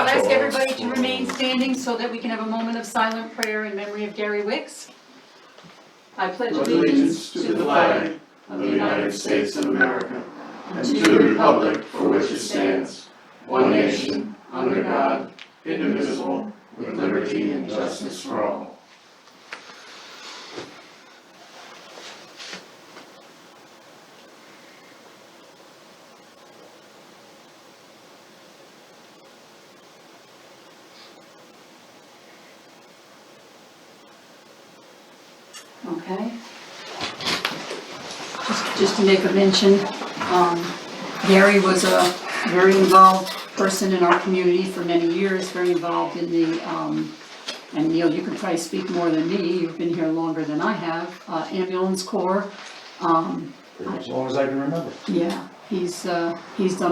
I'll ask everybody to remain standing so that we can have a moment of silent prayer in memory of Gary Wicks. I pledge allegiance to the flag of the United States of America and to the republic for which it stands, one nation, under God, indivisible, with liberty and justice for all. Okay. Just to make a mention, Gary was a very involved person in our community for many years, very involved in the, and Neil, you can probably speak more than me, you've been here longer than I have, ambulance corps. Pretty much as long as I can remember. Yeah, he's done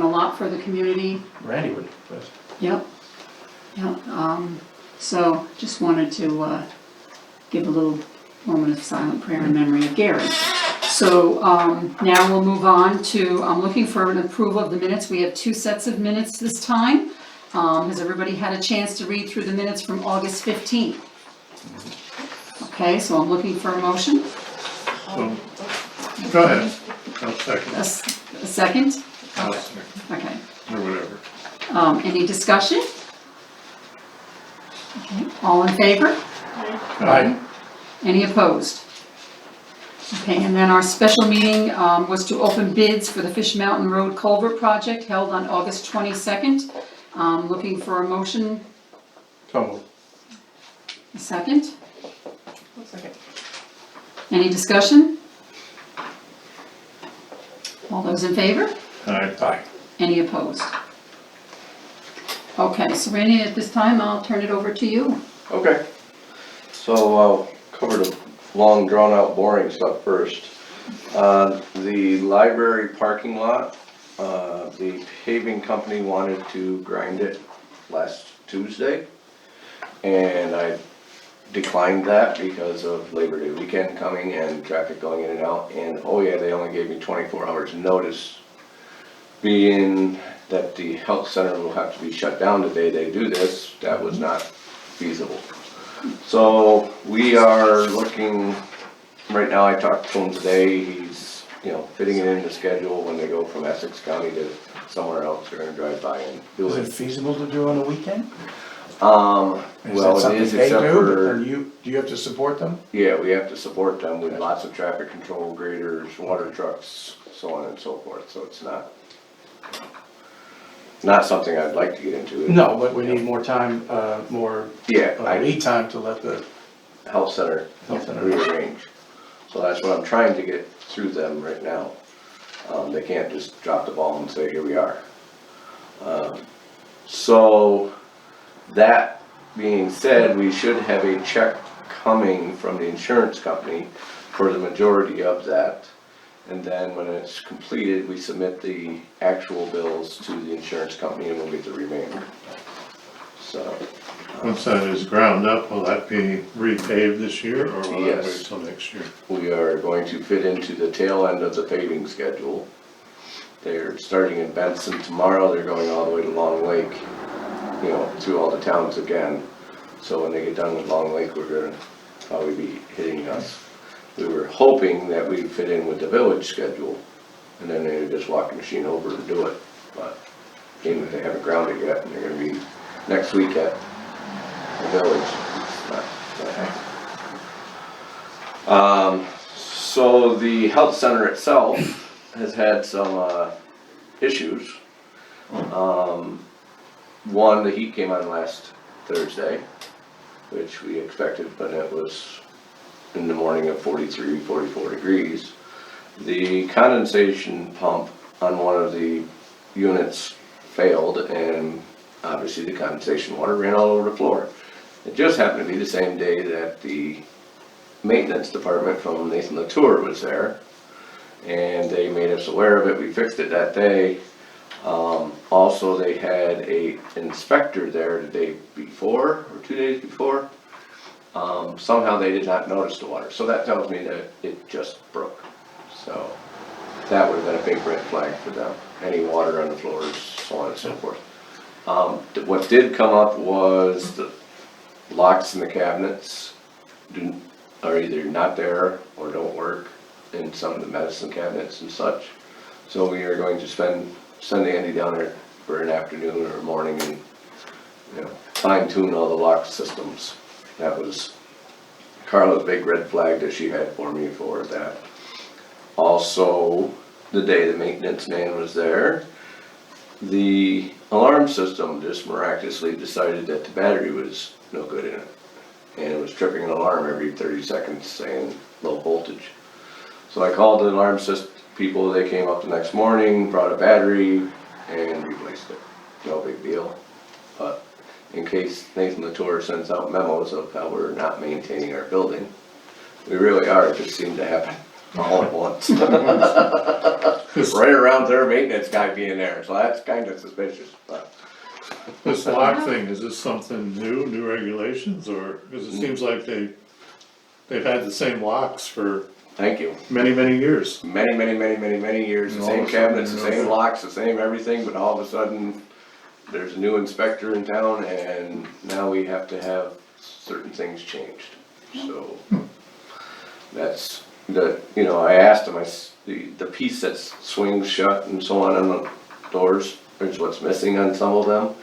a lot for the community. Randy would, but Yep, yep, so just wanted to, give a little moment of silent prayer in memory of Gary. So, now we'll move on to, I'm looking for an approval of the minutes. We have 2 sets of minutes this time. Has everybody had a chance to read through the minutes from August 15th? Okay, so I'm looking for a motion. Go ahead. I'll second. A second? I'll second. Okay. Or whatever. Any discussion? Okay, all in favor? Aye. Any opposed? Okay, and then our special meeting was to open bids for the Fish Mountain Road Culvert Project held on August 22nd. Looking for a motion, So moved. a second? Any discussion? All those in favor? Aye. Aye. Any opposed? Okay, so Randy, at this time, I'll turn it over to you. Okay, so I'll cover the long drawn out boring stuff first. The library parking lot, the paving company wanted to grind it last Tuesday. And I declined that because of Labor Day weekend coming and traffic going in and out. And oh yeah, they only gave me 24 hours notice, being that the health center will have to be shut down the day they do this. That was not feasible. So we are looking, right now I talked to him today, he's, fitting it in the schedule when they go from Essex County to somewhere else, they're gonna drive by and do Is it. it feasible to do on a weekend? Is Well, that it something is they except do, or for, do you have to support them? yeah, we have to support them with lots of traffic control, graders, water trucks, so on and so forth, so it's not something I'd like to get into. No, but we need more time, more Yeah, lead time to let the, Health center rearrange. So that's what I'm trying to get through them right now. They can't just drop the ball and say, here we are. So that being said, we should have a check coming from the insurance company for the majority of that. And then when it's completed, we submit the actual bills to the insurance company and we'll get the remainder. So. Once that is ground up, will that be repaved this year or will that Yes. wait till next year? We are going to fit into the tail end of the paving schedule. They're starting in Benson tomorrow, they're going all the way to Long Lake, through all the towns again. So when they get done with Long Lake, we're gonna probably be hitting us. We were hoping that we'd fit in with the village schedule, and then they would just walk the machine over and do it. But being that they haven't grounded yet, and they're gonna be next week at the village, it's not gonna happen. So the health center itself has had some issues. One, the heat came on last Thursday, which we expected, but it was in the morning of 43, 44 degrees. The condensation pump on one of the units failed, and obviously the condensation water ran all over the floor. It just happened to be the same day that the maintenance department from Nathan Latour was there, and they made us aware of it. We fixed it that day. Also, they had a inspector there the day before, or 2 days before. Somehow they did not notice the water, so that tells me that it just broke. So that would have been a big red flag for them. Any water on the floors, so on and so forth. What did come up was the locks in the cabinets are either not there or don't work in some of the medicine cabinets and such. So we are going to send Andy down there for an afternoon or a morning and, you know, fine tune all the lock systems. That was Carla's big red flag that she had for me for that. Also, the day the maintenance man was there, the alarm system just miraculously decided that the battery was no good in it. And it was tripping an alarm every 30 seconds saying low voltage. So I called the alarm system people, they came up the next morning, brought a battery and replaced it. No big deal. But in case Nathan Latour sends out memos of how we're not maintaining our building, we really are, it just seemed to happen all at once. Right around their maintenance guy being there, so that's kind of suspicious, but. This lock thing, is this something new regulations, or, because it seems like they've had the same locks for Thank you. many years. Many years, the And all same of a sudden, cabinets, the you know, same locks, the same everything, but all of a sudden, there's a new inspector in town and now we have to have certain things changed. So, that's, you know, I asked him, the piece that swings shut and so on the doors is what's missing on some of them.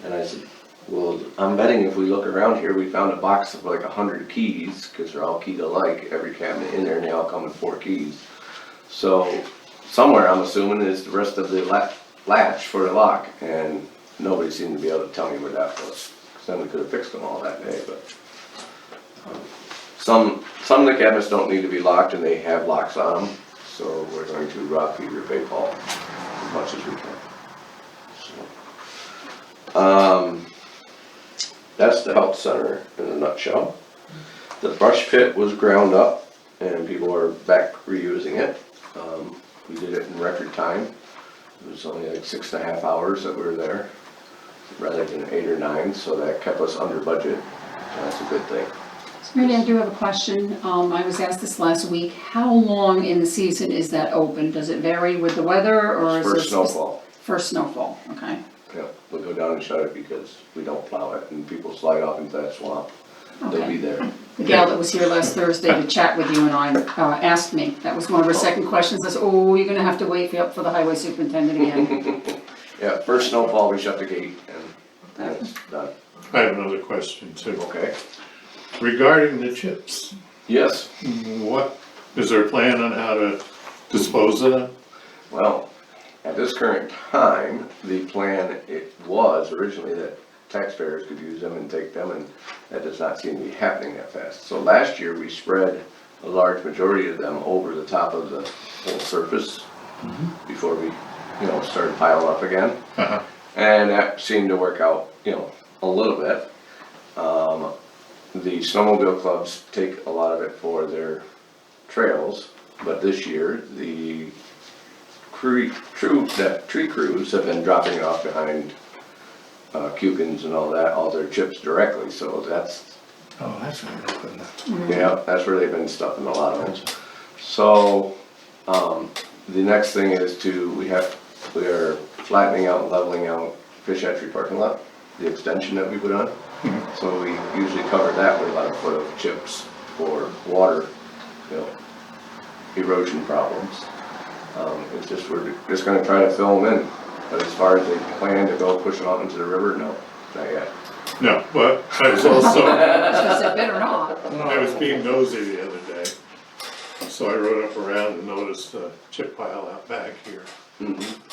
And I said, well, I'm betting if we look around here, we found a box of like 100 keys, cause they're all keyed alike, every cabinet in there, and they all come with 4 keys. So, somewhere I'm assuming is the rest of the latch for the lock, and nobody seemed to be able to tell me where that was. Cause then we could've fixed them all that day, but. Some of the cabinets don't need to be locked and they have locks on them, so we're going to rob Peter pay Paul as much as we can. So, that's the health center in a nutshell. The brush pit was ground up and people are back reusing it. We did it in record time. It was only like 6.5 hours that we were there, rather than 8 or 9, so that kept us under budget. So that's a good thing. So Randy, I do have a question. I was asked this last week. How long in the season is that open? Does it vary with the weather or is it? First snowfall. First snowfall, okay. Yeah, we'll go down and shut it because we don't plow it and people slide off into that swamp. They'll be there. The gal that was here last Thursday to chat with you and I asked me, that was one of her second questions. I said, oh, you're gonna have to wait for the highway superintendent again. Yeah, first snowfall, we shut the gate and it's done. I have another question too. Okay. Regarding the chips, Yes, what, is there a plan on how to dispose of them? well, at this current time, the plan, it was originally that taxpayers could use them and take them, and that does not seem to be happening that fast. So last year, we spread a large majority of them over the top of the whole surface before we, started piling up again. Uh-huh. And that seemed to work out, a little bit. The snowmobile clubs take a lot of it for their trails, but this year, the tree crews have been dropping it off behind Cukins and all that, all their chips directly, so that's, Oh, that's what I'm hoping. yeah, that's where they've been stuffing a lot of them. So, the next thing is we are flattening out and leveling out Fish Hatchery parking lot, the extension that we put on. So we usually cover that with about a foot of chips for water, erosion problems. It's just, we're just gonna try to fill them in, but as far as they plan to go push them out into the river, no, not yet. No, but I was also, Because it better not. I was being nosy the other day, so I rode up around and noticed a chip pile out back here.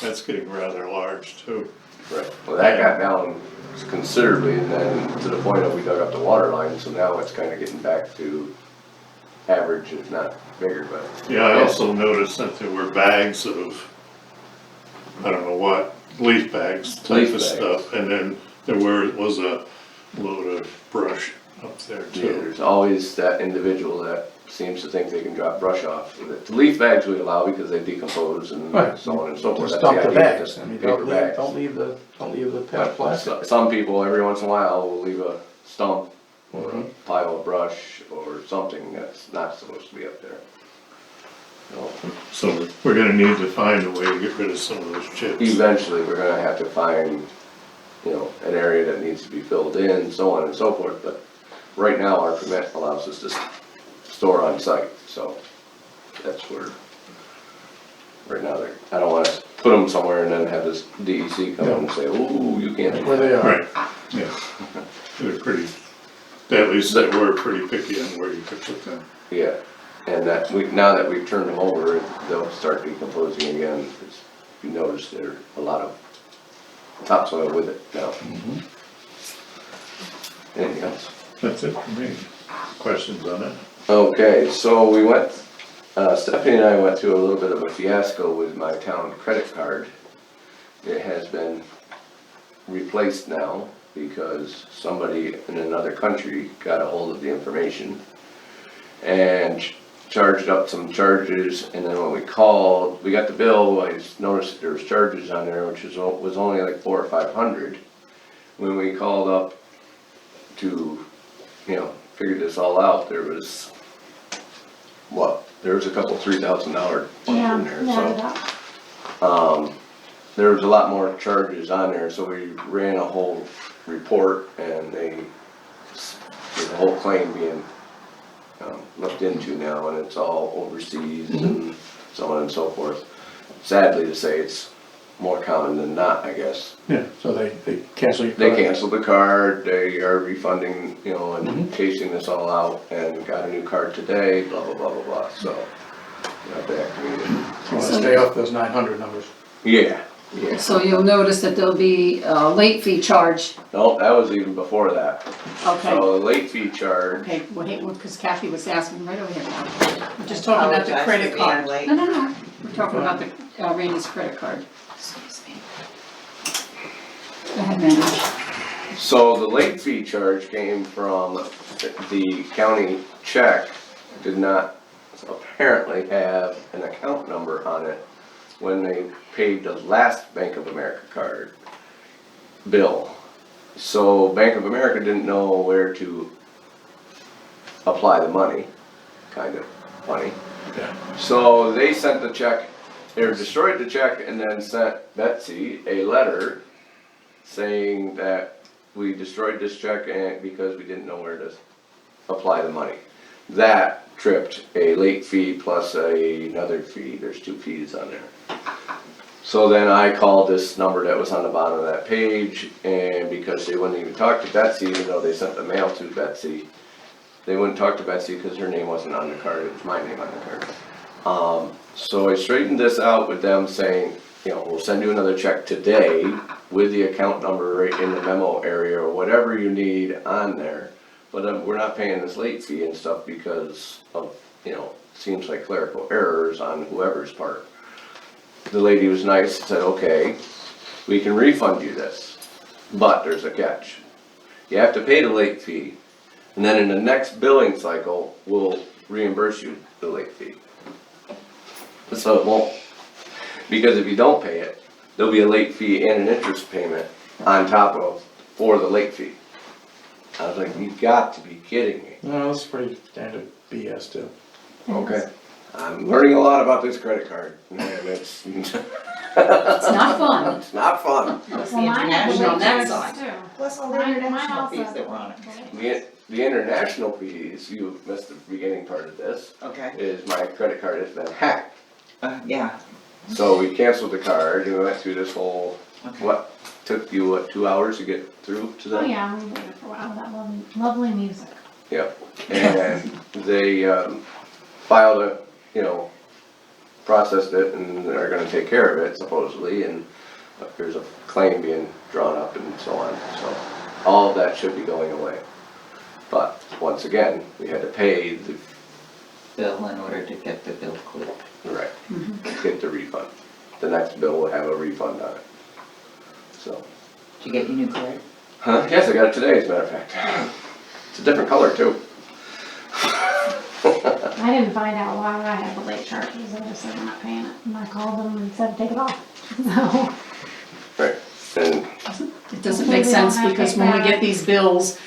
That's getting rather large too. Right, well, that got down considerably, and then to the point of we dug up the water line, so now it's kinda getting back to average, if not bigger, but. Yeah, I also noticed that there were bags of, I don't know what, leaf bags type Leaf of bags. stuff, and then there was a load of brush up there Yeah, too. there's always that individual that seems to think they can drop brush off. The leaf bags we allow because they decompose and Right. so on and so forth. Just That's dump the idea, bags, just I mean, paper don't bags. leave the But plastic. some people, every once in a while, will leave a stump or Mm-hmm. a pile of brush or something that's not supposed to be up there. So we're gonna need to find a way to get rid of some of those chips. Eventually, we're gonna have to find, you know, an area that needs to be filled in, so on and so forth, but right now our permit allows us to store on site, so that's where, right now, I don't wanna put them somewhere and then have this DEC come in and say, ooh, you can't do Where that. they are. Right, yeah. They're pretty, at least they were pretty picky on where you could put them. Yeah, and that, now that we've turned them over, they'll start decomposing again, 'cause you notice there's a lot of topsoil with it now. Anything else? That's it for me. Questions on it? Okay, so we went, Stephanie and I went through a little bit of a fiasco with my town credit card. It has been replaced now because somebody in another country got a hold of the information and charged up some charges, and then when we called, we got the bill, I just noticed that there was charges on there, which was only like $400 or $500. When we called up to, you know, figure this all out, there was, there was a couple $3,000 in there, so. There was a lot more charges on there, so we ran a whole report and there's a whole claim being looked into now, and it's all overseas and so on and so forth. Sadly to say, it's more common than not, I guess. Yeah, so they cancel your They card. canceled the card, they are refunding, you know, and chasing this all out, and got a new card today, blah, blah, blah, blah, blah, so. You have to activate it. You wanna stay off those 900 numbers. Yeah. So you'll notice that there'll be a late fee charge. No, that was even before that. Okay, So the late fee charge, okay, well, because Kathy was asking right over here now. We're just talking about the Apologize credit for being card. late. No, we're talking about the Randy's credit card. Excuse me. Go ahead, Randy. so the late fee charge came from the county check did not apparently have an account number on it when they paid the last Bank of America card bill. So Bank of America didn't know where to apply the money, kind of funny. Yeah. So they sent the check, or destroyed the check and then sent Betsy a letter saying that we destroyed this check and because we didn't know where to apply the money. That tripped a late fee plus another fee, there's 2 fees on there. So then I called this number that was on the bottom of that page, and because they wouldn't even talk to Betsy, even though they sent the mail to Betsy, they wouldn't talk to Betsy because her name wasn't on the card, it was my name on the card. So I straightened this out with them saying, you know, we'll send you another check today with the account number right in the memo area or whatever you need on there. But we're not paying this late fee and stuff because of, you know, seems like clerical errors on whoever's part. The lady was nice, said, okay, we can refund you this, but there's a catch. You have to pay the late fee, and then in the next billing cycle, we'll reimburse you the late fee. So it won't, because if you don't pay it, there'll be a late fee and an interest payment on top of, for the late fee. I was like, you've got to be kidding me. No, that's pretty standard BS too. Okay, I'm learning a lot about this credit card, and it's, It's not fun. it's not fun. Plus the Well, mine had international on that fees. side. too. Plus all the Mine international also- fees that were on it. The international fees, you missed the beginning part of this, Okay, is my credit card has been hacked. yeah, So we canceled the card, and we went through this whole, okay. what, took you, 2 hours to get through to them? Oh, yeah, we waited for a while, that lovely music. Yep, and they, filed a, you know, processed it and are gonna take care of it supposedly, and there's a claim being drawn up and so on, so all of that should be going away. But, once again, we had to pay the, Bill in order to get the bill clear. right, get the refund. The next bill will have a refund on it, so. Did you get your new card? Huh? Yes, I got it today, as a matter of fact. It's a different color too. I didn't find out why I had the late charges, I just said I'm not paying it, and I called them and said, take it off, so. Right, and It doesn't make sense because when we get these bills,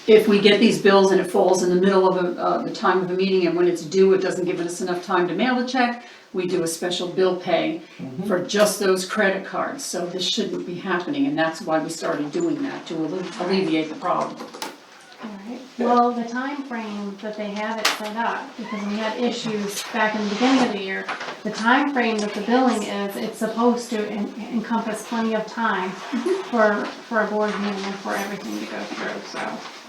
if we get these bills and it falls in the middle of the time of a meeting, and when it's due, it doesn't give us enough time to mail the check, we do a special bill pay for just those credit cards, so this shouldn't be happening, and that's why we started doing that, to alleviate the problem. Alright, well, the time frame that they have it set up, because we had issues back in the beginning of the year, the time frame that the billing is, it's supposed to encompass plenty of time for a board meeting and for everything to go through, so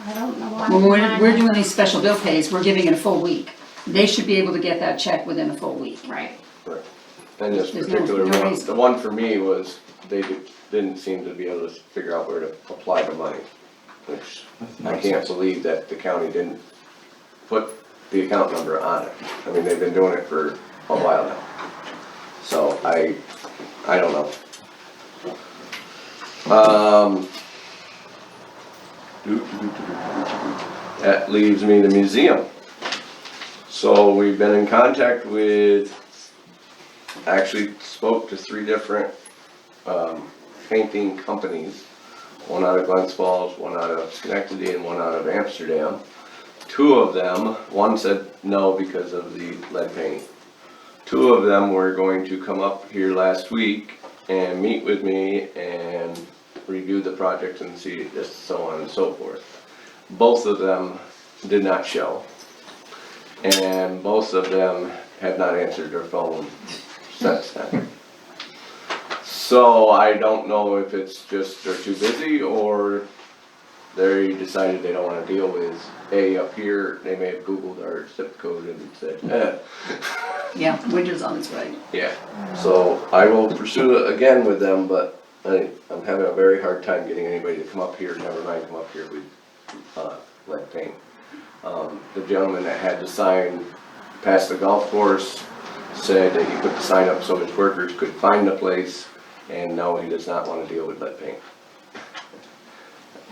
I don't know why. When we're doing these special bill pays, we're giving it a full week. They should be able to get that check within a full week. Right, And this There's particular no one, reason. the one for me was, they didn't seem to be able to figure out where to apply the money, which I can't believe that the county didn't put the account number on it. I mean, they've been doing it for a while now. So I don't know. That leaves me the museum. So we've been in contact with, actually spoke to 3 different painting companies. One out of Glens Falls, one out of Schenectady, and one out of Amsterdam. 2 of them, one said no because of the lead paint. 2 of them were going to come up here last week and meet with me and review the project and see this, so on and so forth. Both of them did not show. And both of them have not answered their phone since then. So I don't know if it's just they're too busy or they decided they don't wanna deal with up here. They may have Googled our zip code and said, Yeah, winter's on its way. yeah. So I will pursue it again with them, but I'm having a very hard time getting anybody to come up here, never mind come up here with lead paint. The gentleman that had the sign past the golf course said that he put the sign up so his workers could find the place, and no, he does not want to deal with lead paint.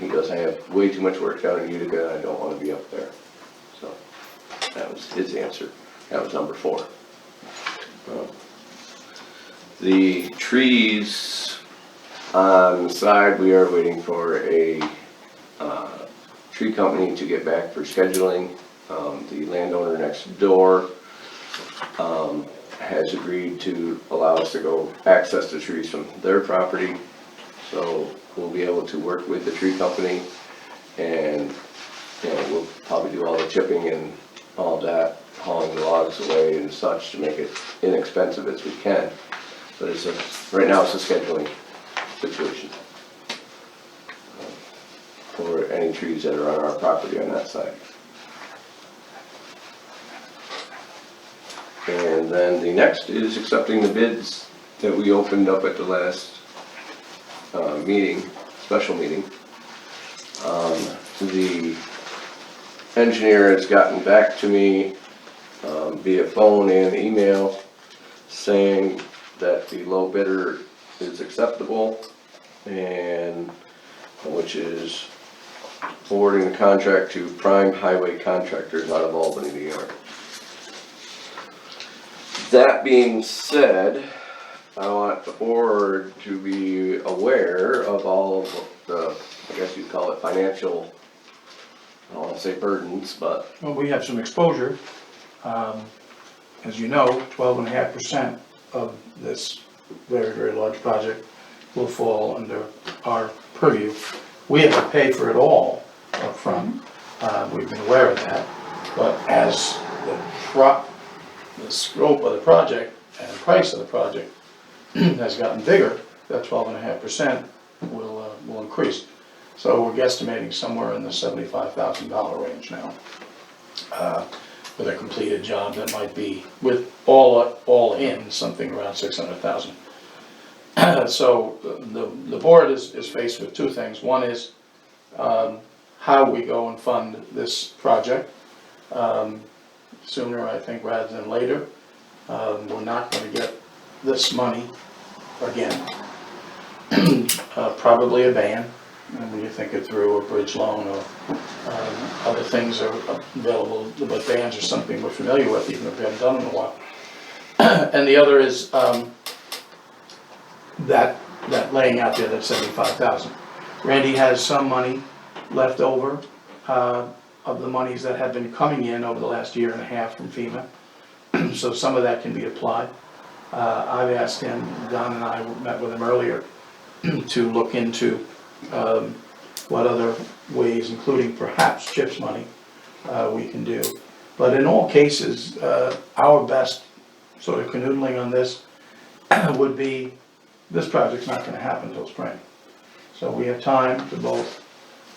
He goes, I have way too much work down in Utica, and I don't want to be up there. So that was his answer. That was number 4. The trees on the side, we are waiting for a tree company to get back for scheduling. The landowner next door has agreed to allow us to go access the trees from their property. So we'll be able to work with the tree company, and we'll probably do all the chipping and all that, hauling the logs away and such to make it inexpensive as we can. But right now it's a scheduling situation for any trees that are on our property on that side. And then the next is accepting the bids that we opened up at the last meeting, special meeting. The engineer has gotten back to me via phone and email saying that the low bidder is acceptable, and which is forwarding the contract to Prime Highway Contractors out of Albany, New York. That being said, I want the board to be aware of all of the, I guess you'd call it financial, I don't want to say burdens, but Well, we have some exposure. As you know, 12.5% of this very, very large project will fall under our purview. We have to pay for it all up front. We've been aware of that, but as the scope of the project and the price of the project has gotten bigger, that 12.5% will increase. So we're guesstimating somewhere in the $75,000 range now. With a completed job that might be, with all in, something around 600,000. So the board is faced with 2 things. One is how we go and fund this project. Sooner, I think, rather than later. We're not going to get this money again. Probably a ban, and when you think it through, a bridge loan or other things are available, but bans are something we're familiar with, even if we haven't done them in a while. And the other is that laying out there, that 75,000. Randy has some money left over of the monies that have been coming in over the last year and a half from FEMA. So some of that can be applied. I've asked him, Don and I met with him earlier, to look into what other ways, including perhaps CHIPS money, we can do. But in all cases, our best sort of canoodling on this would be, this project's not gonna happen till spring. So we have time to both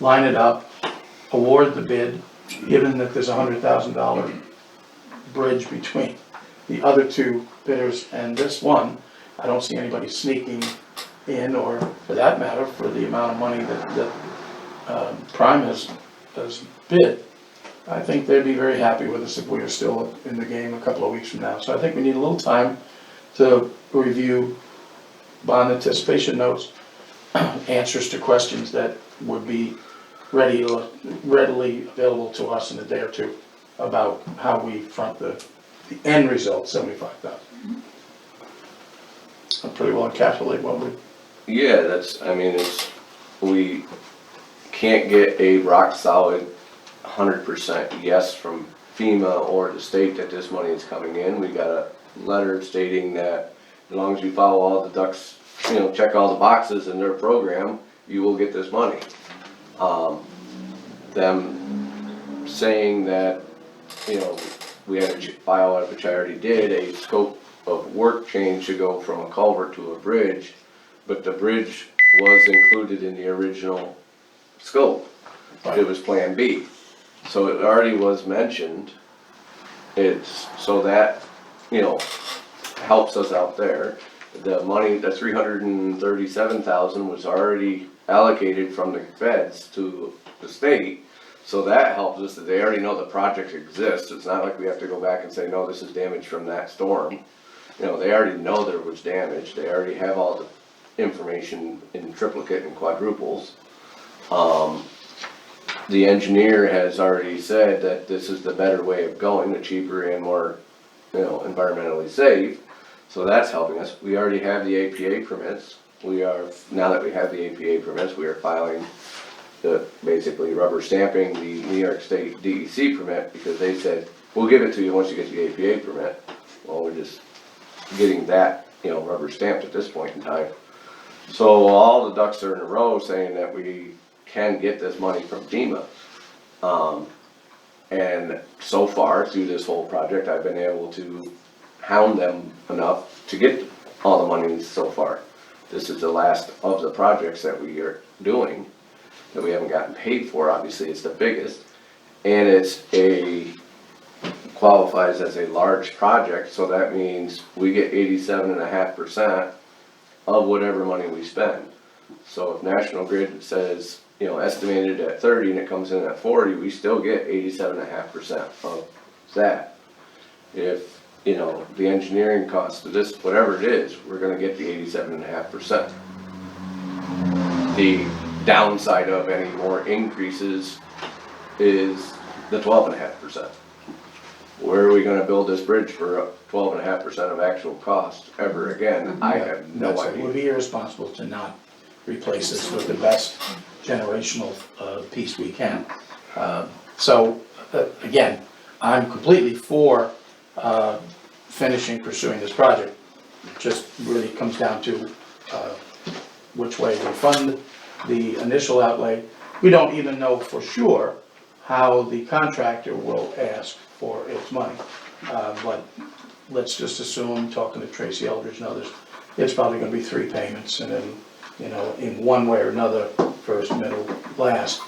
line it up, award the bid, given that there's $100,000 bridge between the other two bidders and this one. I don't see anybody sneaking in, or for that matter, for the amount of money that Prime has bid. I think they'd be very happy with us if we are still in the game a couple of weeks from now. So I think we need a little time to review bond anticipation notes, answers to questions that would be readily available to us in a day or two about how we front the end result, $75,000. I'll pretty well encapsulate what we. Yeah, we can't get a rock solid 100% yes from FEMA or the state that this money is coming in. We got a letter stating that as long as you follow all the ducks, check all the boxes in their program, you will get this money. Them saying that, we had to file, which I already did, a scope of work change to go from a culvert to a bridge, but the bridge was included in the original scope. It was Plan B. So it already was mentioned. So that, helps us out there. The money, the $337,000 was already allocated from the feds to the state. So that helps us, that they already know the project exists. It's not like we have to go back and say, no, this is damage from that storm. They already know there was damage. They already have all the information in triplicate and quadruples. The engineer has already said that this is the better way of going, the cheaper and more, environmentally safe. So that's helping us. We already have the APA permits. Now that we have the APA permits, we are filing basically rubber stamping the New York State DEC permit, because they said, we'll give it to you once you get the APA permit. Well, we're just getting that, rubber stamped at this point in time. So all the ducks are in a row saying that we can get this money from FEMA. And so far through this whole project, I've been able to hound them enough to get all the money so far. This is the last of the projects that we are doing that we haven't gotten paid for. Obviously, it's the biggest, and qualifies as a large project, so that means we get 87.5% of whatever money we spend. So if National Grid says, estimated at 30 and it comes in at 40, we still get 87.5% of that. If, the engineering cost of this, whatever it is, we're gonna get the 87.5%. The downside of any more increases is the 12.5%. Where are we gonna build this bridge for 12.5% of actual cost ever again? I have no It idea. would be irresponsible to not replace this with the best generational piece we can. So, again, I'm completely for pursuing this project. It just really comes down to which way we fund the initial outlay. We don't even know for sure how the contractor will ask for its money. But let's just assume, talking to Tracy Eldridge and others, it's probably gonna be 3 payments, and then, in one way or another, first, middle, last.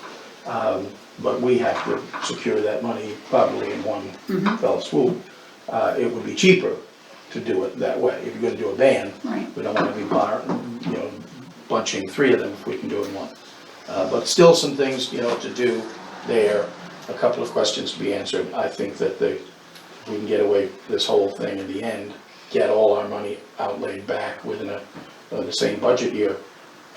But we have to secure that money probably in one fell swoop. It would be cheaper to do it that way. If you're gonna do a band, Right. we don't wanna be bunching 3 of them if we can do it in one. But still some things, to do there, a couple of questions to be answered. I think that we can get away with this whole thing in the end, get all our money outlaid back within the same budget year,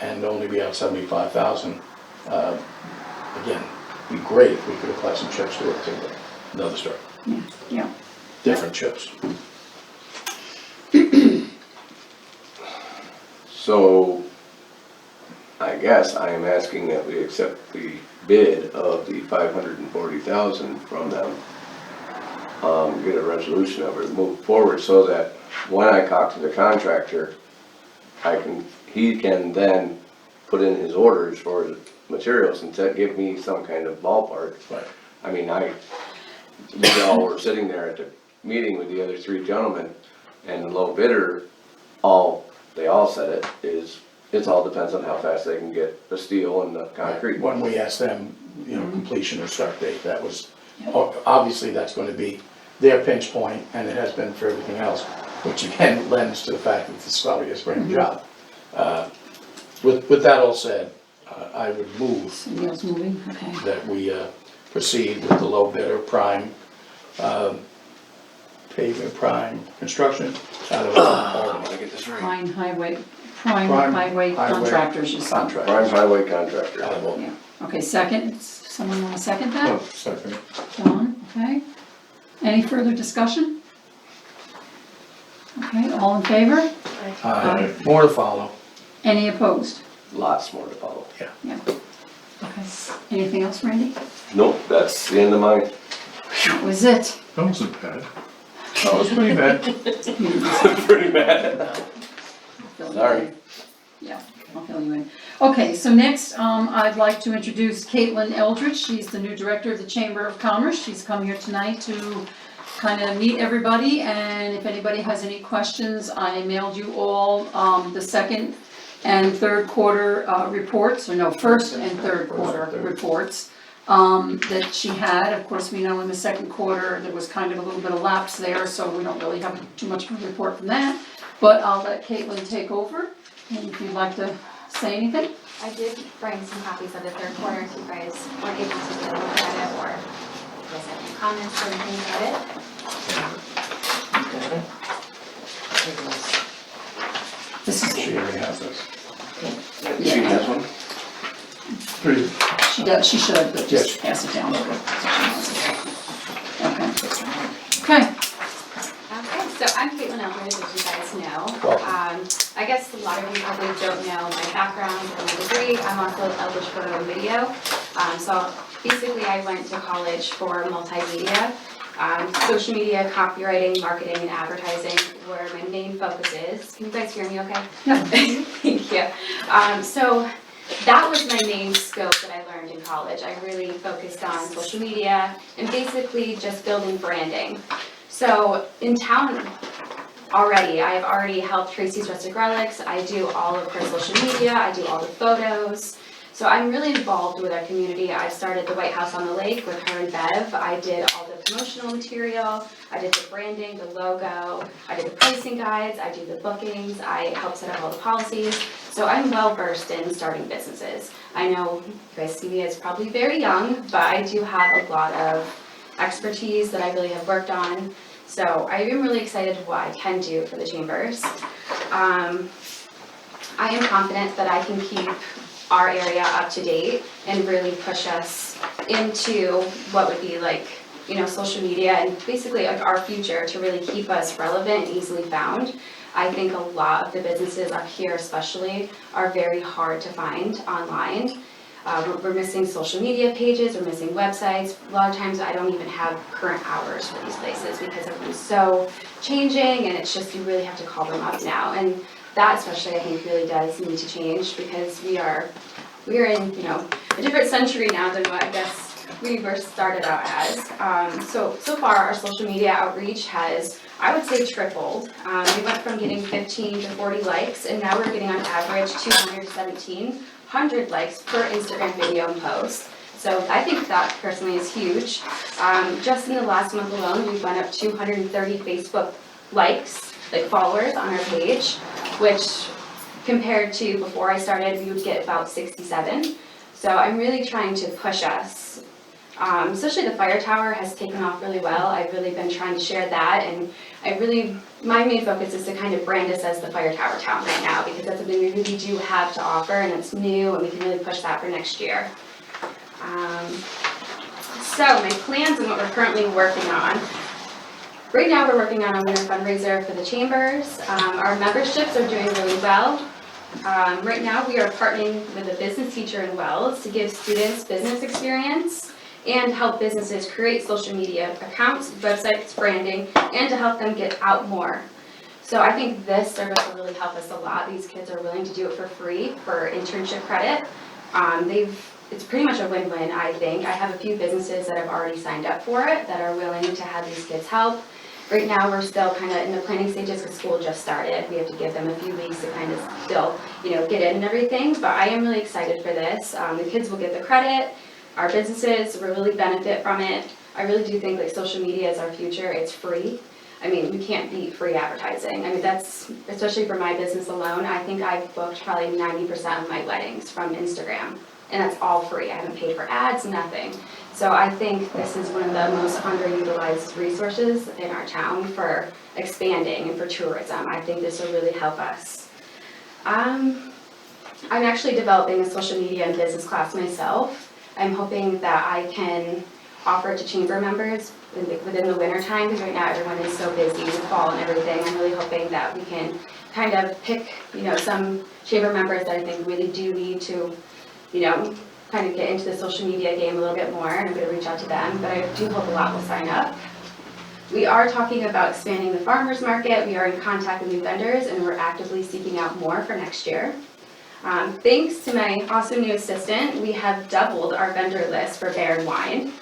and only be out 75,000. Again, it'd be great if we could apply some chips to it too, but another story. Yeah. Different chips. So, I guess I am asking that we accept the bid of the 540,000 from them. Get a resolution of it, move forward so that when I talk to the contractor, he can then put in his orders for the materials and give me some kind of ballpark. Right. I mean, we all were sitting there at the meeting with the other three gentlemen, and the low bidder, they all said it all depends on how fast they can get the steel and the concrete. When we asked them, completion or start date, that was, obviously that's gonna be their pinch point, and it has been for everything else, which again lends to the fact that this is probably a spring job. With that all said, I would move Somebody else moving, okay. that we proceed with the low bidder, Prime, pavement, Prime Construction, out of Albany. Did I get this right? Prime Highway Highway Contractors, you said. Contract. Prime Highway Contractor. Out of Albany. Yeah, okay, second, someone wanna second that? Oh, second. John, okay. Any further discussion? Okay, all in favor? More to follow. Any opposed? Lots more to follow. Yeah. Okay, anything else, Randy? Nope, that's the end of mine. That was it. That wasn't bad. That was pretty bad. Pretty bad. I'll fill you Sorry. in. Yeah, I'll fill you in. Okay, so next, I'd like to introduce Caitlin Eldridge. She's the new director of the Chamber of Commerce. She's come here tonight to kind of meet everybody, and if anybody has any questions, I mailed you all, the second and third quarter, reports, or no, first and third quarter reports, that she had. Of course, we know in the second quarter, there was kind of a little bit of lapse there, so we don't really have too much of a report from that. But I'll let Caitlin take over, and if you'd like to say anything. I did bring some copies of the third quarter if you guys weren't able to get a look at it, or if you guys have any comments or anything about it. This is, She already has this. She has one? Pretty, she does, she should, but Yes. just pass it down. Okay. Okay, Okay, so I'm Caitlin Eldridge, as you guys know. Welcome. I guess a lot of you probably don't know my background or my degree. I'm also Eldridge Photo and Video. So basically I went to college for multimedia, social media, copywriting, marketing, and advertising, where my main focus is. Can you guys hear me okay? Yeah. Thank you. So that was my main scope that I learned in college. I really focused on social media and basically just building branding. So in town already, I've already helped Tracy's Rustic Relics. I do all of her social media. I do all the photos. So I'm really involved with our community. I started the White House on the Lake with her and Bev. I did all the promotional material. I did the branding, the logo. I did the pricing guides. I do the bookings. I help set up all the policies. So I'm well versed in starting businesses. I know you guys see me as probably very young, but I do have a lot of expertise that I really have worked on. So I am really excited what I can do for the chambers. I am confident that I can keep our area up to date and really push us into what would be like, social media and basically like our future to really keep us relevant and easily found. I think a lot of the businesses up here especially are very hard to find online. We're missing social media pages, we're missing websites. A lot of times I don't even have current hours for these places because everything's so changing, and it's just, you really have to call them up now. And that especially I think really does need to change, because we are in, a different century now than what I guess we were started out as. So far our social media outreach has, I would say, tripled. We went from getting 15 to 40 likes, and now we're getting on average 200 to 1,700 likes per Instagram video and post. So I think that personally is huge. Just in the last month alone, we went up 230 Facebook likes, like followers on our page, which compared to before I started, we would get about 67. So I'm really trying to push us. Especially the fire tower has taken off really well. I've really been trying to share that, and my main focus is to kind of brand us as the fire tower town right now, because that's something we really do have to offer, and it's new, and we can really push that for next year. So my plans and what we're currently working on. Right now we're working on a winter fundraiser for the chambers. Our memberships are doing really well. Right now, we are partnering with a business teacher in Wells to give students business experience and help businesses create social media accounts, websites, branding, and to help them get out more. So I think this service will really help us a lot. These kids are willing to do it for free for internship credit. It's pretty much a win-win, I think. I have a few businesses that have already signed up for it that are willing to have these kids help. Right now, we're still kind of in the planning stages because school just started. We have to give them a few weeks to kind of still, get in and everything. But I am really excited for this. The kids will get the credit. Our businesses will really benefit from it. I really do think like social media is our future. It's free. I mean, we can't beat free advertising. I mean, that's, especially for my business alone, I think I've booked probably 90% of my weddings from Instagram. And that's all free. I haven't paid for ads, nothing. So I think this is one of the most underutilized resources in our town for expanding and for tourism. I think this will really help us. I'm actually developing a social media and business class myself. I'm hoping that I can offer it to chamber members within the winter time, because right now everyone is so busy with fall and everything. I'm really hoping that we can kind of pick, some chamber members that I think really do need to, kind of get into the social media game a little bit more, and I'm going to reach out to them, but I do hope a lot will sign up. We are talking about expanding the farmers market. We are in contact with new vendors, and we're actively seeking out more for next year. Thanks to my awesome new assistant, we have doubled our vendor list for beer and wine,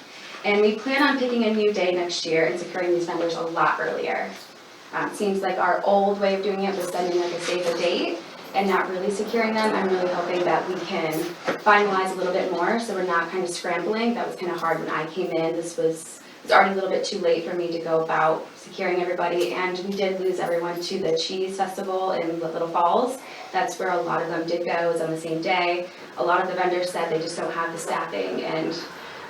and we plan on picking a new day next year and securing these vendors a lot earlier. Seems like our old way of doing it was sending like a save the date and not really securing them. I'm really hoping that we can finalize a little bit more so we're not kind of scrambling. That was kind of hard when I came in. It's already a little bit too late for me to go about securing everybody, and we did lose everyone to the Cheese Festival in Little Falls. That's where a lot of them did go. It was on the same day. A lot of the vendors said they just don't have the staffing, and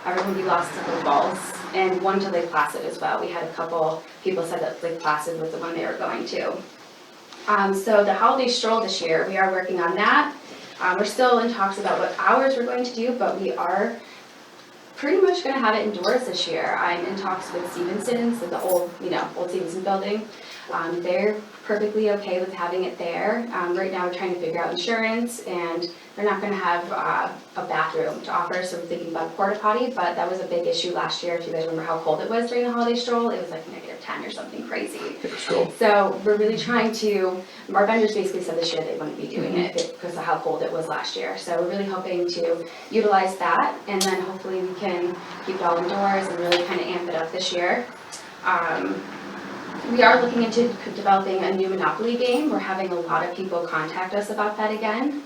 everyone we lost to Little Falls, and one to Lake Placid as well. We had a couple people said that Lake Placid was the one they were going to. So the holiday stroll this year, we are working on that. We're still in talks about what hours we're going to do, but we are pretty much going to have it indoors this year. I'm in talks with Stevenson's, the old Stevenson building. They're perfectly okay with having it there. Right now we're trying to figure out insurance, and they're not going to have a bathroom to offer, so we're thinking about a porta potty, but that was a big issue last year. If you guys remember how cold it was during the holiday stroll, it was like -10 or something crazy. So we're really trying to, our vendors basically said this year they wouldn't be doing it because of how cold it was last year. So we're really hoping to utilize that, and then hopefully we can keep it all indoors and really kind of amp it up this year. We are looking into developing a new Monopoly game. We're having a lot of people contact us about that again.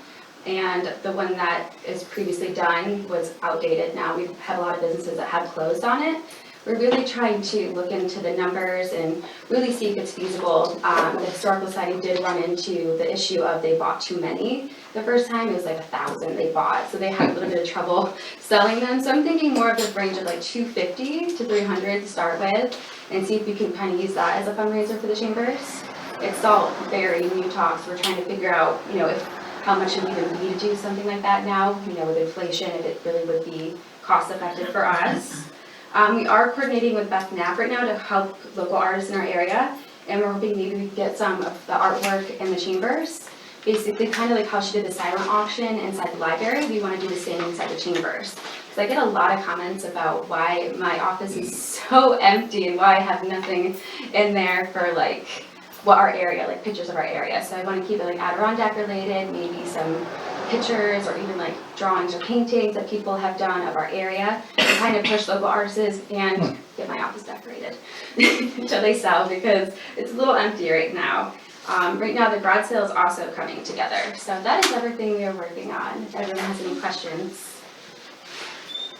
And the one that is previously done was outdated now. We've had a lot of businesses that have closed on it. We're really trying to look into the numbers and really see if it's feasible. The Historical Society did run into the issue of they bought too many. The first time it was like 1,000 they bought, so they had a little bit of trouble selling them. So I'm thinking more of the range of like 250 to 300 to start with, and see if we can kind of use that as a fundraiser for the chambers. It's all very new talks. We're trying to figure out, how much it would even be to do something like that now, with inflation, if it really would be cost effective for us. We are coordinating with Beth Knapp right now to help local artists in our area, and we're hoping maybe we can get some of the artwork in the chambers. Basically, kind of like how she did the silent auction inside the library, we want to do the same inside the chambers. So I get a lot of comments about why my office is so empty and why I have nothing in there for what our area, pictures of our area. So I want to keep it Adirondack related, maybe some pictures or even drawings or paintings that people have done of our area, and kind of push local artists and get my office decorated until they sell, because it's a little empty right now. Right now the garage sale is also coming together. So that is everything we are working on. If everyone has any questions.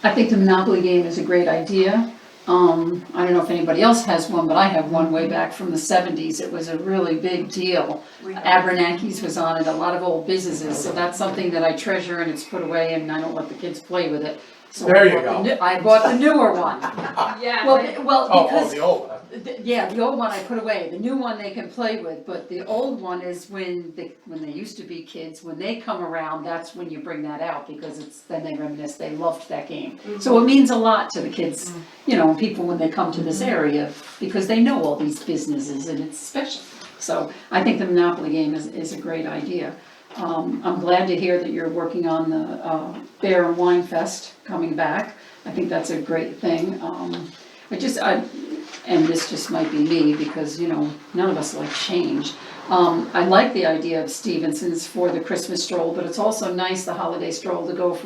I think the Monopoly game is a great idea. I don't know if anybody else has one, but I have one way back from the 70s. It was a really big deal. Abernathy's was on it, a lot of old businesses, so that's something that I treasure, and it's put away, and I don't let the kids play with it. So There you go. I bought the newer one. Yeah. Well, because the old one. yeah, the old one I put away. The new one they can play with, but the old one is when they used to be kids. When they come around, that's when you bring that out, because then they reminisce. They loved that game, so it means a lot to the kids, people when they come to this area, because they know all these businesses and it's special. So I think the Monopoly game is a great idea. I'm glad to hear that you're working on the Beer and Wine Fest coming back. I think that's a great thing. And this just might be me, because, you know, none of us like change. I like the idea of Stevenson's for the Christmas stroll, but it's also nice, the holiday stroll, to go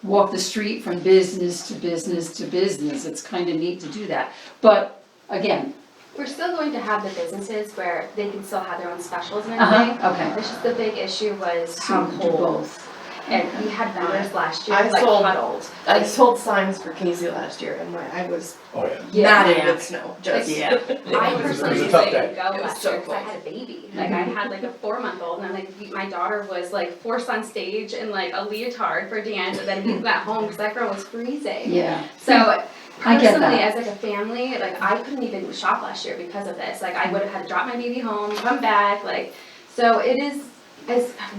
walk the street from business to business to business. It's kind of neat to do that. But again, We're still going to have the businesses where they can still have their own specials and everything. okay. It's just the big issue was So how you do cold. both. And we had vendors last year, I like sold- huddled. I sold signs for Casey last year and I was Oh, yeah. Yeah. matted with snow, just. Yeah. I It was a personally tough didn't day. go It was last so year because I cold. had a baby. Like I had like a 4-month-old, and I'm like, my daughter was like forced on stage in like a leotard for dance, and then we got home because that girl was freezing. Yeah. So I get personally, that. as like a family, like I couldn't even shop last year because of this. Like I would have had to drop my baby home, come back, like, so it is.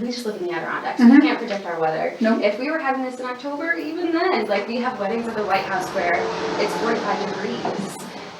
We just live in the Adirondacks, we can't predict our weather. Nope. If we were having this in October, even then, like we have weddings at the White House where it's 45 degrees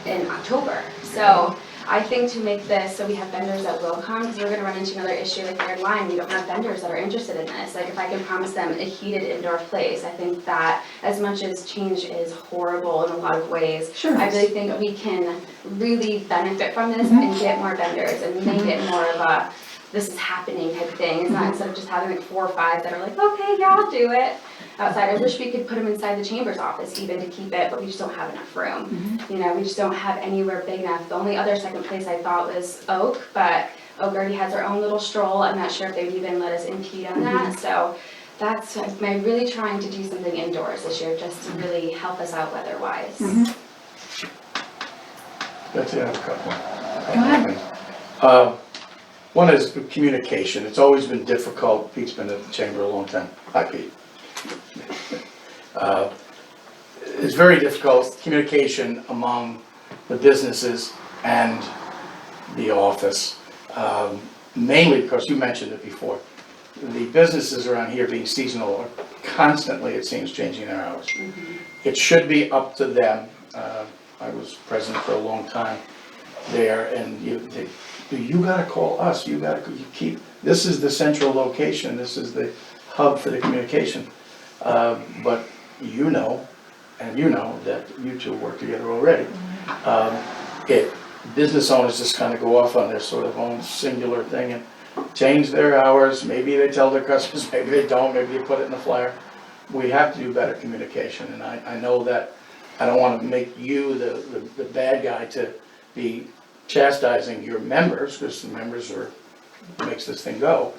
in October. So I think to make this, so we have vendors that will come, because we're gonna run into another issue like Red Line, we don't have vendors that are interested in this. Like if I can promise them a heated indoor place, I think that as much as change is horrible in a lot of ways, Sure. I really think we can really benefit from this and get more vendors and make it more of a, this is happening type of thing. It's not instead of just having like 4 or 5 that are like, okay, yeah, I'll do it. Outside, I wish we could put them inside the chamber's office even to keep it, but we just don't have enough room. You know, we just don't have anywhere big enough. The only other second place I thought was Oak, but Oak already has their own little stroll. I'm not sure if they would even let us impede on that. So that's, I'm really trying to do something indoors this year just to really help us out weather-wise. That's it, I have a couple. Go ahead. One is communication. It's always been difficult. Pete's been at the chamber a long time. Hi, Pete. It's very difficult, communication among the businesses and the office. Mainly because you mentioned it before. The businesses around here being seasonal are constantly, it seems, changing their hours. It should be up to them. I was president for a long time there, and you gotta call us, you keep, this is the central location, this is the hub for the communication. But you know that you two work together already. Business owners just kind of go off on their sort of own singular thing and change their hours, maybe they tell their customers, maybe they don't, maybe they put it in the flyer. We have to do better communication, and I know that I don't want to make you the bad guy to be chastising your members, because the members makes this thing go.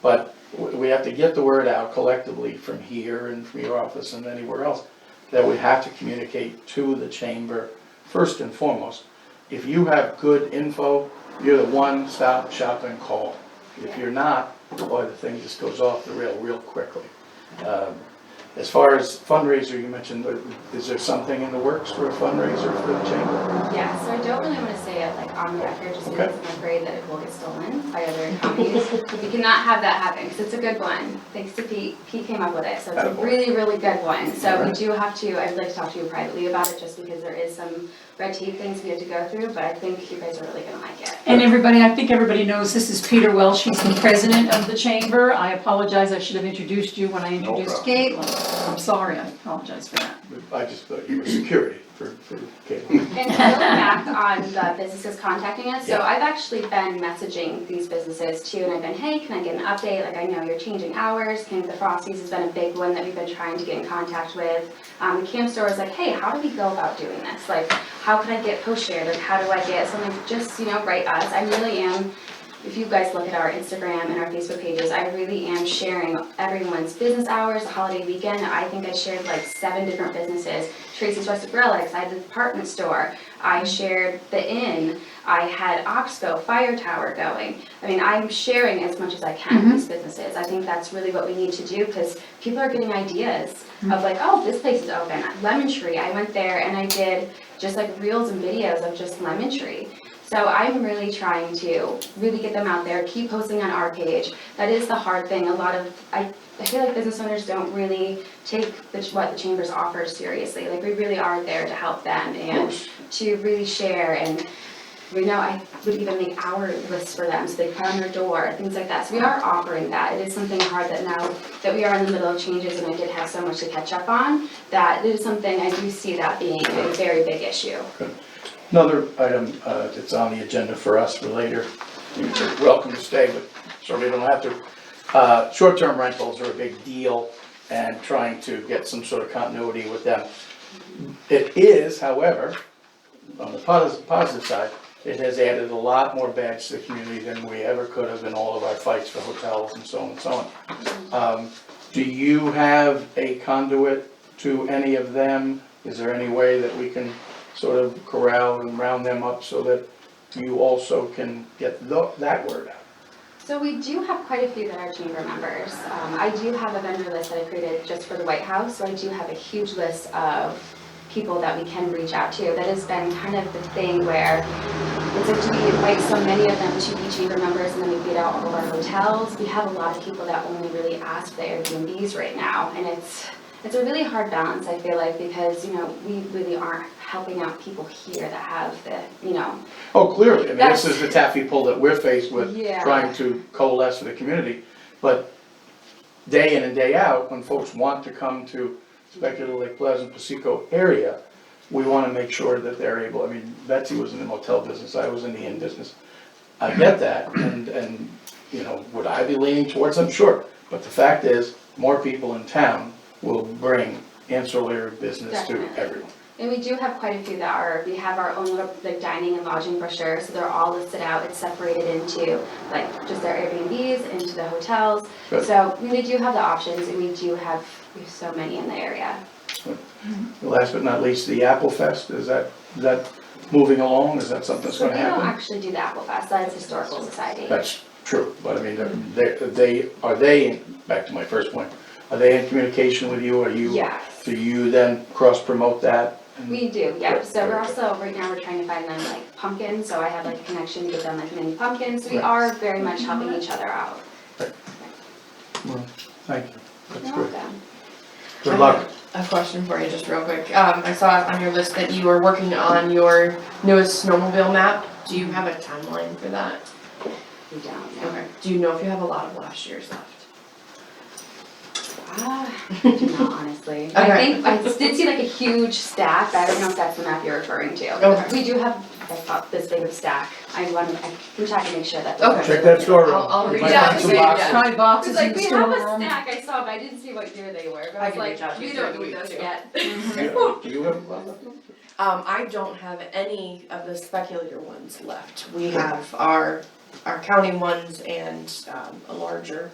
But we have to get the word out collectively from here and from your office and anywhere else, that we have to communicate to the chamber first and foremost. If you have good info, you're the one-stop shop and call. If you're not, boy, the thing just goes off the rail real quickly. As far as fundraiser, you mentioned, is there something in the works for a fundraiser for the chamber? Yeah, so I don't really want to say it like on the record, just because I'm afraid that it will get stolen by other companies. We cannot have that happen, because it's a good one. Thanks to Pete. Pete came up with it, so it's a Attaboy. really, really good one. So we Alright. do have to, I'd like to talk to you privately about it, just because there is some red tape things we have to go through, but I think you guys are really gonna like it. And everybody, I think everybody knows this is Peter Welch, he's the president of the chamber. I apologize, I should have introduced you when I introduced problem. Caitlin. I'm sorry, I apologize for that. I just thought you were security for cable. And going back on the businesses contacting us, so Yeah. I've actually been messaging these businesses too, and I've been, hey, can I get an update? Like, I know you're changing hours. Camp the Frosties has been a big one that we've been trying to get in contact with. The camp store is like, hey, how do we go about doing this? Like, how can I get post shared? Like, how do I get something? Just, write us. I really am. If you guys look at our Instagram and our Facebook pages, I really am sharing everyone's business hours, the holiday weekend. I think I shared like 7 different businesses. Tracy's Rustic Relics, I had the department store, I shared the inn, I had Oxbow, Fire Tower going. I mean, I'm sharing as much as I can with these businesses. I think that's really what we need to do, because people are getting ideas of like, oh, this place is open. Lemon Tree, I went there and I did just like reels and videos of just Lemon Tree. So I'm really trying to really get them out there, keep posting on our page. That is the hard thing. I feel like business owners don't really take what the chambers offers seriously. Like, we really are there to help them and to really share. And We know I would even make hour lists for them, so they put on their door, things like that. So we are offering that. It is something hard that now that we are in the middle of changes and I did have so much to catch up on, that it is something I do see that being a very big issue. Another item that's on the agenda for us for later, you're welcome to stay, but certainly don't have to. Short-term rentals are a big deal and trying to get some sort of continuity with them. It is, however, on the positive side, it has added a lot more beds to the community than we ever could have in all of our fights for hotels and so on and so on. Do you have a conduit to any of them? Is there any way that we can sort of corral and round them up so that you also can get that word out? So we do have quite a few that are chamber members. I do have a vendor list that I created just for the White House, so I do have a huge list of people that we can reach out to. That has been kind of the thing where it's like, do we invite so many of them to be chamber members and then we beat out all of our hotels? We have a lot of people that only really ask for Airbnbs right now, and it's a really hard balance, I feel like, because, you know, we really aren't helping out people here that have the, you know. Oh, clearly, I mean, this That's- is the taffy pull that we're faced with, Yeah. trying to coalesce for the community. But day in and day out, when folks want to come to Speculative Lake Pleasant, Paseco area, we wanna make sure that they're able, I mean, Betsy was in the motel business, I was in the inn business. I get that, and, you know, would I be leaning towards them? Sure. But the fact is, more people in town will bring ancillary business to Definitely. everyone. And we do have quite a few that are, we have our own little like dining and lodging brochure, so they're all listed out, it's separated into like just their Airbnbs, into the hotels. Good. So we do have the options and we have so many in the area. Last but not least, the Apple Fest, is that moving along? Is that something that's So gonna they don't happen? actually do the Apple Fest, that's Historical Society. That's true, but I mean, are they, back to my first point, are they in communication with you? Are you? Yes. Do you then cross-promote that? We do, yeah, Good, so we're good, also, right now, we're trying to find them like pumpkins, so I have like a connection to give them like mini pumpkins, so we Right. are very much helping each other out. Well, thank you, that's You're good. welcome. Good luck. A question for you, just real quick. I saw on your list that you were working on your newest snowmobile map. Do you have a timeline for that? We don't, no. Okay. Do you know if you have a lot of last year's left? I do not honestly. I Okay. think, I did see like a huge stack, but I don't know if that's the map you're referring to. Okay. We do have, like, about this big of a stack. I can check and make sure that. Okay. Check that storeroom. I'll You reach might out find to some you, boxes. yeah. Try boxes It's in like, the we have a storeroom. stack I saw, but I didn't see what year they were. But I I was can reach out like, to we you don't during the need week, those too. yet. Do you have a problem? I don't have any of the speculator ones left. We have our county ones and a larger.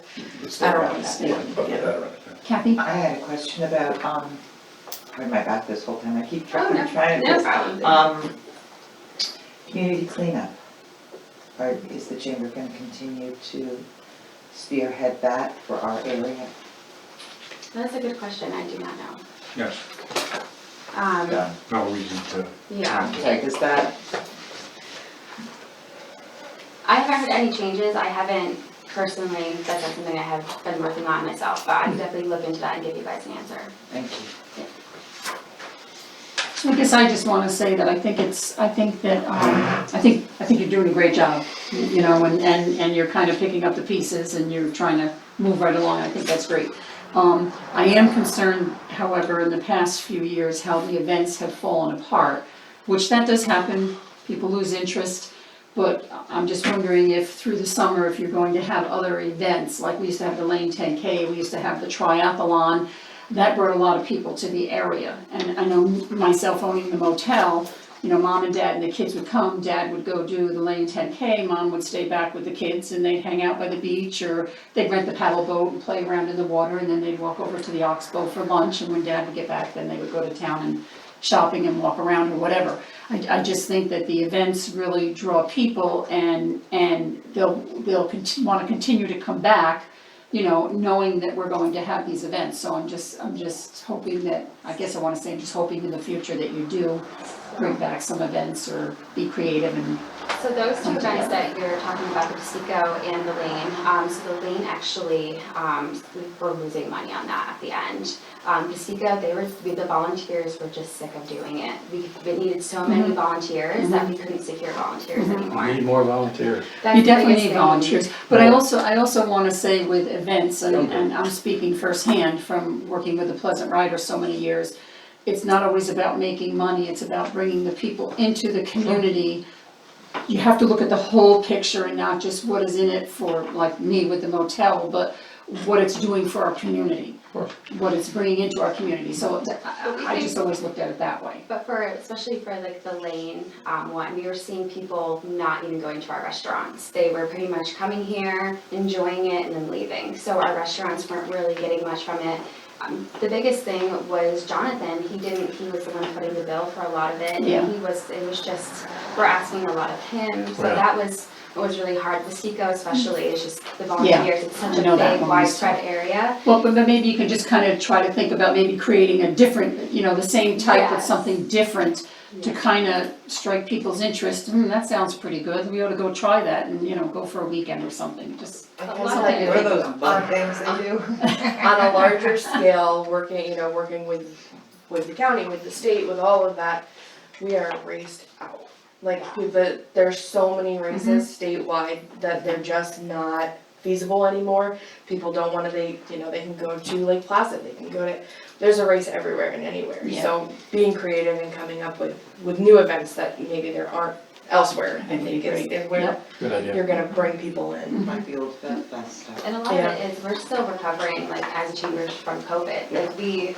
I don't know that one, yeah. Kathy? I had a question about, where am I back this whole time? I keep Oh, trying, trying no to. problem. Community cleanup. Is the chamber gonna continue to spearhead that for our area? That's a good question, I do not know. Yes, Done. no reason to. Yeah. Okay, does that, I haven't heard any changes. I haven't personally, that's not something I have been working on myself, but I can definitely look into that and give you guys an answer. thank you. I guess I just wanna say that I think you're doing a great job, you know, and you're kind of picking up the pieces and you're trying to move right along, I think that's great. I am concerned, however, in the past few years, how the events have fallen apart, which that does happen, people lose interest, but I'm just wondering if through the summer, if you're going to have other events, like we used to have the Lane 10K, we used to have the triathlon, that brought a lot of people to the area. And I know myself owning the motel, you know, mom and dad and the kids would come, dad would go do the Lane 10K, mom would stay back with the kids and they'd hang out by the beach or they'd rent the paddle boat and play around in the water and then they'd walk over to the Oxbow for lunch and when dad would get back, then they would go to town and shopping and walk around or whatever. I just think that the events really draw people and they'll wanna continue to come back, you know, knowing that we're going to have these events. So I'm just hoping that, I guess I wanna say, I'm just hoping in the future that you do bring back some events or be creative and, So those two events that you're talking about, the Paseco and the Lane, so the Lane actually, we were losing money on that at the end. Pacifica, the volunteers were just sick of doing it. We needed so many volunteers that we couldn't secure volunteers We anymore. need more volunteers. That's You the definitely biggest need thing. volunteers, but I also wanna say with events, and Okay. I'm speaking firsthand from working with the Pleasant Riders so many years, it's not always about making money, it's about bringing the people into the community. You have to look at the whole picture and not just what is in it for, like me with the motel, but what it's doing for our community. Of course. What it's bringing into our community, so I just always looked at it that way. But especially for like the Lane one, we were seeing people not even going to our restaurants. They were pretty much coming here, enjoying it, and then leaving. So our restaurants weren't really getting much from it. The biggest thing was Jonathan. He was the one putting the bill for a lot of it. Yeah. And it was just, we're asking a lot of him. So Right. that was what was really hard. The Seco especially is just the volunteers. It's such I a know that big, one. widespread area. Well, but maybe you can just kind of try to think about maybe creating a different, the same type but Yes. something different to kind of strike people's interest. That sounds pretty good, we ought to go try that and, go for a weekend or something, just. I lot guess of like, it what are is those bug things they do? On a larger scale, working with the county, with the state, with all of that, we are raced out. Like, there's so many races statewide that they're just not feasible anymore. People don't wanna, they can go to Lake Placid, they can go to, there's a race everywhere and anywhere. Yeah. So being creative and coming up with new events that maybe there aren't elsewhere, I think is where Yep. Good idea. you're gonna bring people in. Like the old fest stuff. And a lot of it is, we're still recovering, like, as a chamber from COVID. Like, we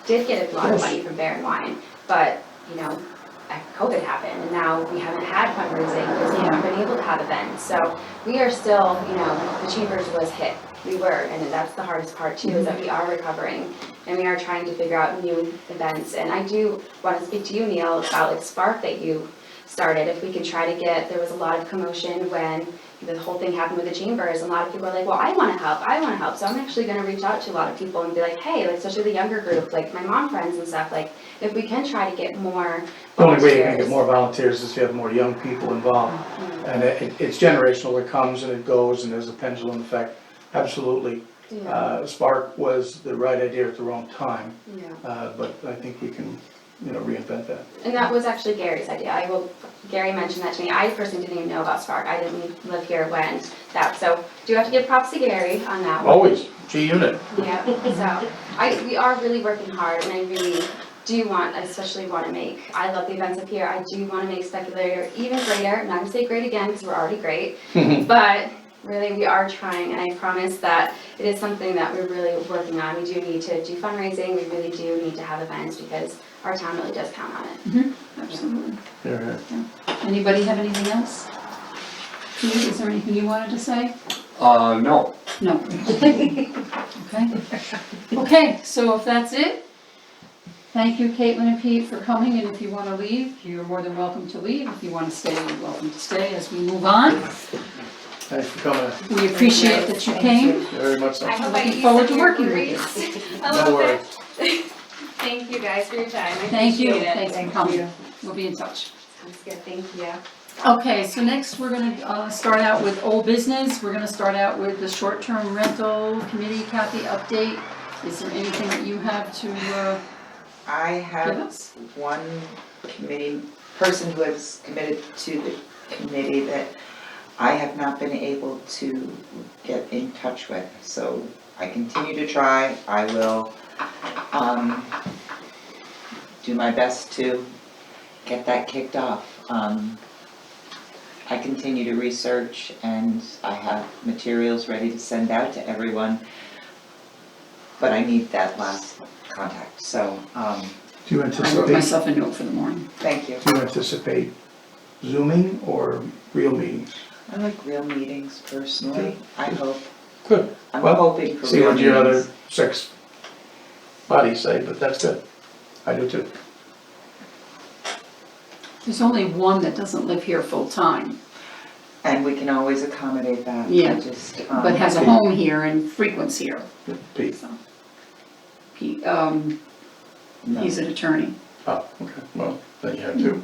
did get a lot of money from Bear and Wine, but, COVID happened, and now we haven't had fundraising, because we haven't been able to have events. So we are still, the chambers was hit. We were, and that's the hardest part too, is that we are recovering, and we are trying to figure out new events. And I do want to speak to you, Neil, about like Spark that you started. If we can try to get, there was a lot of commotion when the whole thing happened with the chambers, and a lot of people are like, well, I want to help. So I'm actually going to reach out to a lot of people and be like, hey, like, especially the younger group, like my mom friends and stuff, like, if we can try to get more The only way you can volunteers. get more volunteers is if you have more young people involved. And it's generational, it comes and it goes, and there's a pendulum effect, absolutely. Yeah, Spark was the right idea at the wrong time, yeah. but I think we can, reinvent that. And that was actually Gary's idea. Gary mentioned that to me. I personally didn't even know about Spark. I didn't live here when so do have to give props to Gary on that one. Always, G-Unit. Yeah, so we are really working hard, and I really do especially want to make, I love the events up here. I do want to make Speculator even greater. I'm not going to say great again because we're already great, but really we are trying, and I promise that it is something that we're really working on. We do need to do fundraising. We really do need to have events because our town really does count on it. Absolutely. Yeah, Anybody have anything else? Pete, is there anything you wanted to say? No. No. Okay. Okay, so if that's it, thank you, Caitlin and Pete, for coming, and if you want to leave, you're more than welcome to leave. If you want to stay, you're welcome to stay as we move on. Thanks for coming, We appreciate that you came. very much so. I hope looking I used forward up to your working with you. worries a No little worries. bit. Thank you guys for your time. I Thank you, appreciate it. thanks for coming. We'll be in touch. Sounds good, thank you. Okay, so next we're gonna start out with old business. We're gonna start out with the short-term rental committee. Kathy, update. Is there anything that you have to I give have us? one person who has committed to the committee that I have not been able to get in touch with, so I continue to try. I will, do my best to get that kicked off. I continue to research and I have materials ready to send out to everyone, but I need that last contact, so, Do you I wrote anticipate, myself a note for the morning. thank you. Zooming or real meetings? I like real meetings personally, I hope. Good. I'm Well, hoping for See real what your other meetings. 6 bodies say, but that's good. I do too. There's only one that doesn't live here full-time, And we can always accommodate that. Yeah. I just, but has a home here and frequents here. Pete. So, He, no. he's an attorney. Oh, okay, well, then you have 2.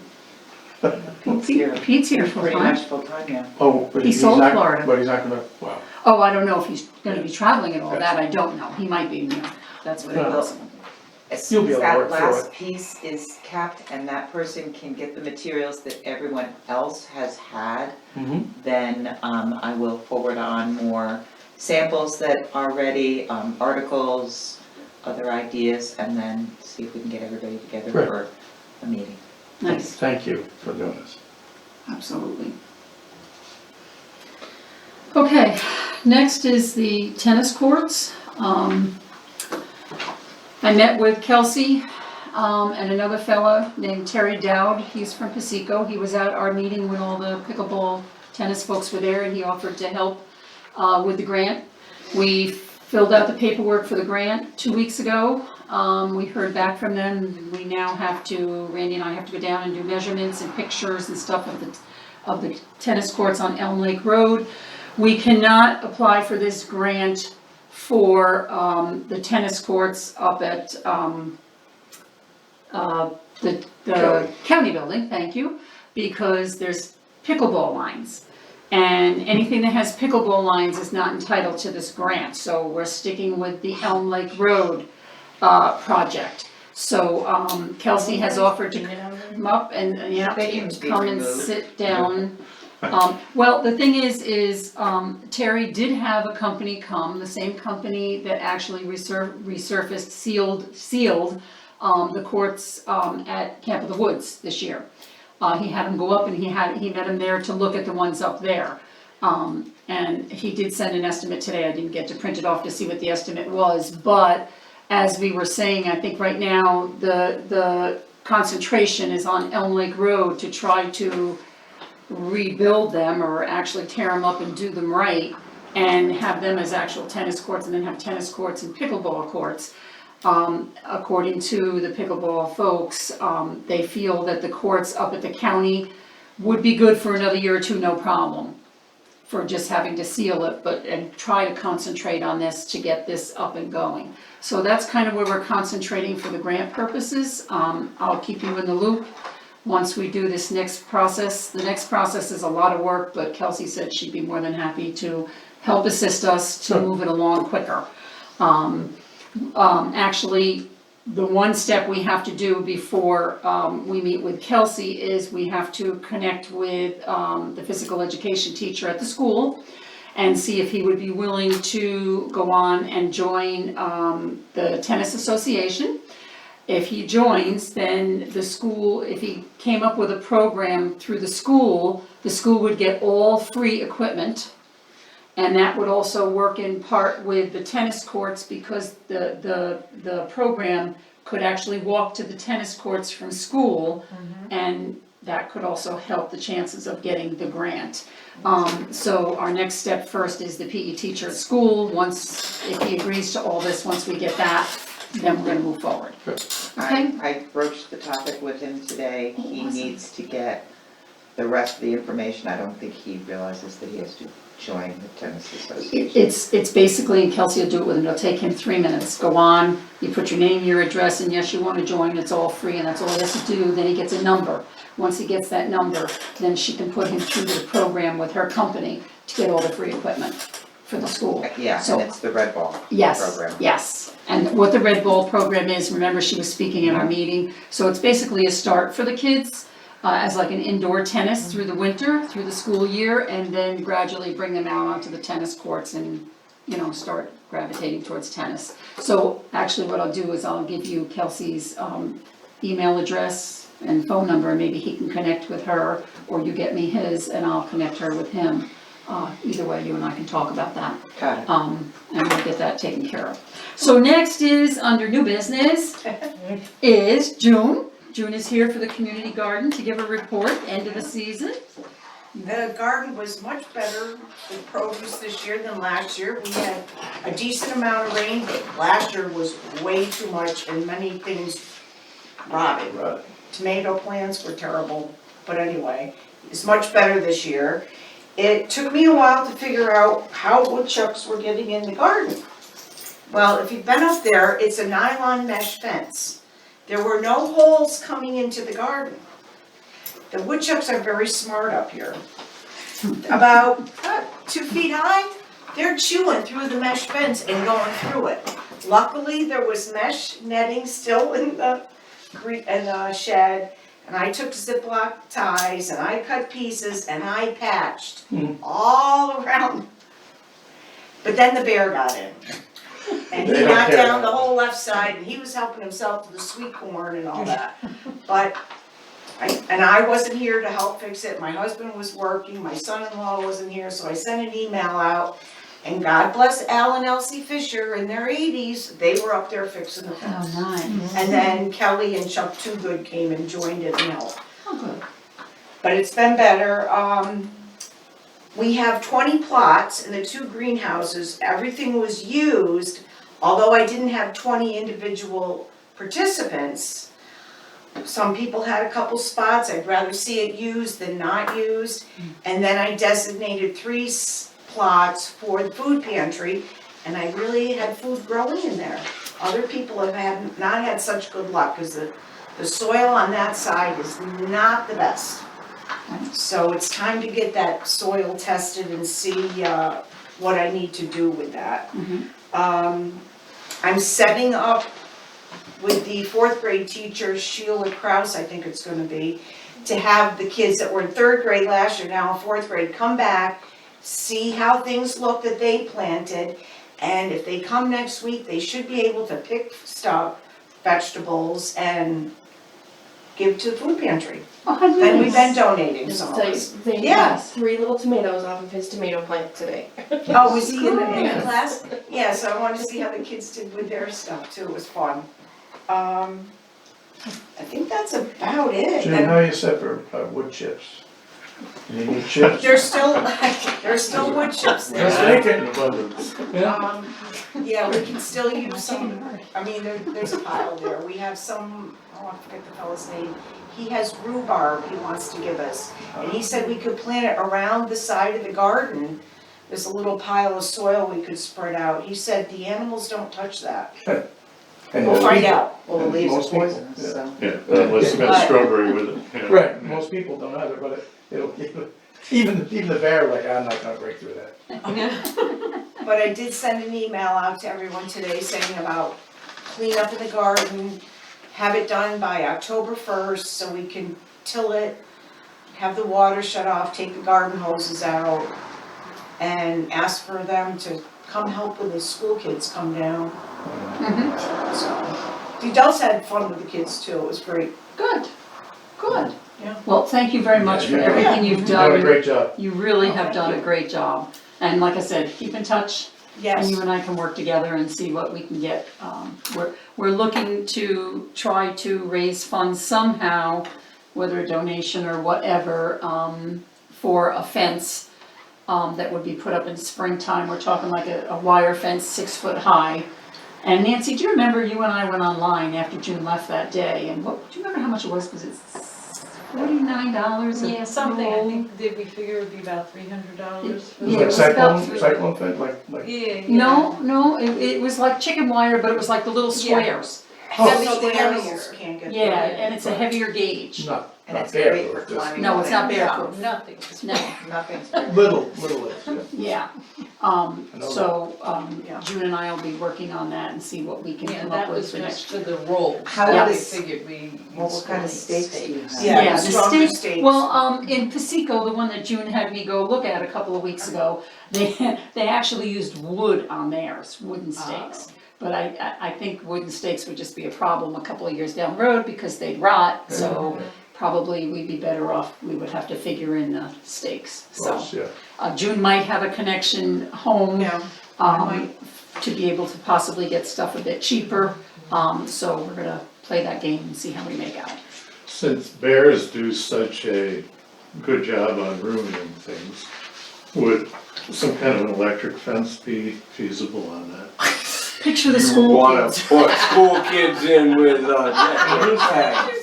Pete's here, Pete's here pretty full-time. much full-time, yeah. Oh, but He he's sold not, Florida. but he's not gonna, wow. Oh, I don't know if he's gonna be traveling and all that, I don't know. He might be, that's what it Well, was. As You'll soon be as able to work that through last it. piece is capped and that person can get the materials that everyone else has had, then I will forward on more samples that are ready, articles, other ideas, and then see if we can get everybody together Great. for a meeting. Nice, Thank you for doing this. absolutely. Okay, next is the tennis courts. I met with Kelsey, and another fella named Terry Dowd. He's from Pasico. He was at our meeting when all the pickleball tennis folks were there, and he offered to help with the grant. We filled out the paperwork for the grant 2 weeks ago. We heard back from them. We now have to, Randy and I have to go down and do measurements and pictures and stuff of the tennis courts on Elm Lake Road. We cannot apply for this grant for the tennis courts up at the county building, thank you, because there's pickleball lines. And anything that has pickleball lines is not entitled to this grant, so we're sticking with the Elm Lake Road project. So Kelsey has offered to come up and, yeah, They can be come and removed. sit down. Well, the thing is Terry did have a company come, the same company that actually resurfaced, sealed the courts at Camp of the Woods this year. He had him go up and he met him there to look at the ones up there. And he did send an estimate today. I didn't get to print it off to see what the estimate was, but as we were saying, I think right now the concentration is on Elm Lake Road to try to rebuild them or actually tear them up and do them right and have them as actual tennis courts and then have tennis courts and pickleball courts. According to the pickleball folks, they feel that the courts up at the county would be good for another year or two, no problem, for just having to seal it, and try to concentrate on this to get this up and going. So that's kind of where we're concentrating for the grant purposes. I'll keep you in the loop once we do this next process. The next process is a lot of work, but Kelsey said she'd be more than happy to help assist us to move it along quicker. Actually, the one step we have to do before we meet with Kelsey is we have to connect with the physical education teacher at the school and see if he would be willing to go on and join the tennis association. If he joins, then the school, if he came up with a program through the school would get all free equipment. And that would also work in part with the tennis courts because the program could actually walk to the tennis courts from school. And that could also help the chances of getting the grant. So our next step first is the PE teacher at school. If he agrees to all this, once we get that, then we're gonna move forward. Okay? I broached the topic with him today. He needs to get the rest of the information. I don't think he realizes that he has to join the tennis association. It's basically, and Kelsey will do it with him, it'll take him 3 minutes. Go on, you put your name, your address, and yes, you wanna join, it's all free, and that's all he has to do. Then he gets a number. Once he gets that number, then she can put him through the program with her company to get all the free equipment for the school. Yeah, So- and it's the Red Ball Yes, program. yes. And what the Red Ball program is, remember she was speaking at our meeting, so it's basically a start for the kids as like an indoor tennis through the winter, through the school year, and then gradually bring them out onto the tennis courts and, start gravitating towards tennis. So actually what I'll do is I'll give you Kelsey's email address and phone number, maybe he can connect with her, or you get me his and I'll connect her with him. Either way, you and I can talk about that. Got it. And we'll get that taken care of. So next is, under new business, is June. June is here for the community garden to give a report, end of the season. The garden was much better with produce this year than last year. We had a decent amount of rain, but last year was way too much and many things rotted. Right. Tomato plants were terrible, but anyway, it's much better this year. It took me a while to figure out how woodchucks were getting in the garden. Well, if you've been up there, it's a nylon mesh fence. There were no holes coming into the garden. The woodchucks are very smart up here. About 2 feet high, they're chewing through the mesh fence and going through it. Luckily, there was mesh netting still in the shed, and I took Ziploc ties and I cut pieces and I patched all around. But then the bear got in. And he They don't knocked care down the about whole left side, and he was helping himself to the sweet corn and all that. But I wasn't here to help fix it, my husband was working, my son-in-law wasn't here, so I sent an email out. And God bless Al and Elsie Fisher in their 80s, they were up there fixing the fence. Oh, nice. And then Kelly and Chuck Toogood came and joined it and helped. Oh, good. But it's been better. We have 20 plots in the 2 greenhouses. Everything was used, although I didn't have 20 individual participants. Some people had a couple spots. I'd rather see it used than not used. And then I designated 3 plots for the food pantry, and I really had food growing in there. Other people have not had such good luck, because the soil on that side is not the best. So it's time to get that soil tested and see what I need to do with that. I'm setting up with the 4th grade teacher, Sheila Kraus, I think it's gonna be, to have the kids that were in 3rd grade last year, now in 4th grade, come back, see how things look that they planted, and if they come next week, they should be able to pick stuff, vegetables, and give to the food pantry. Oh, how nice. Then we've been donating Just some to of tell you, us. they Yeah. got 3 little tomatoes off of his tomato plant today. Oh, was he in the Yes. class? Yeah, so I wanted to see how the kids did with their stuff too, it was fun. I think that's about it. Jim, how you set for wood chips? You need chips? There's still wood chips there. Just make it. In abundance. Yeah, we can still use some, I mean, there's a pile there, we have some, oh, I forget the fellow's name. He has rhubarb he wants to give us, and he said we could plant it around the side of the garden. There's a little pile of soil we could spread out, he said the animals don't touch that. And We'll find out. Well, the leaves Most are people, poisonous, yeah. so. Yeah, unless you got strawberry with it, yeah. Right, most people don't either, but it'll, even the bear, like, I'm not gonna break through that. But I did send an email out to everyone today saying about clean up in the garden, have it done by October 1st so we can till it, have the water shut off, take the garden hoses out, and ask for them to come help when the school kids come down. So, the adults had fun with the kids too, it was great. Good, good. Yeah. Well, thank you very much for Yeah, everything you've You've done a done. great job. You really have thank done a you. great job. And like I said, keep in touch, and Yes, you and I can work together and see what we can get. We're looking to try to raise funds somehow, whether a donation or whatever, for a fence that would be put up in springtime. We're talking like a wire fence 6 foot high. And Nancy, do you remember you and I went online after June left that day, and what, do you remember how much it was? Was it $49? Yeah, something, I think, did we figure it would be about $300? Yeah, Like it was about cyclone thing, like, Yeah. No, it was like chicken wire, but it was like the little squares. so the animals can't get through Yeah, it. and it's a heavier gauge. And it's great for just climbing. No, it's not over. bear No, proof. nothing. No, Nothing's. little is, yeah. yeah. know So, Yeah. June and I will be working on that and see what we can Yeah, come that up with was for just next. for the rolls. How So we is- figured we. What kind of steaks do you have? Yeah, the stronger steak- steaks. Well, in Pasico, the one that June had me go look at a couple of weeks ago, they actually used wood on theirs, wooden steaks. But I think wooden steaks would just be a problem a couple of years down the road because they'd rot, so probably we'd be better off, we would have to figure in the steaks, so. Gross, yeah. June might have a connection home, Yeah, to be able to possibly get stuff a bit cheaper. So we're gonna play that game and see how we make out. Since bears do such a good job on ruining things, would some kind of an electric fence be feasible on that? Picture the You school wanna kids. put school kids in with, tags.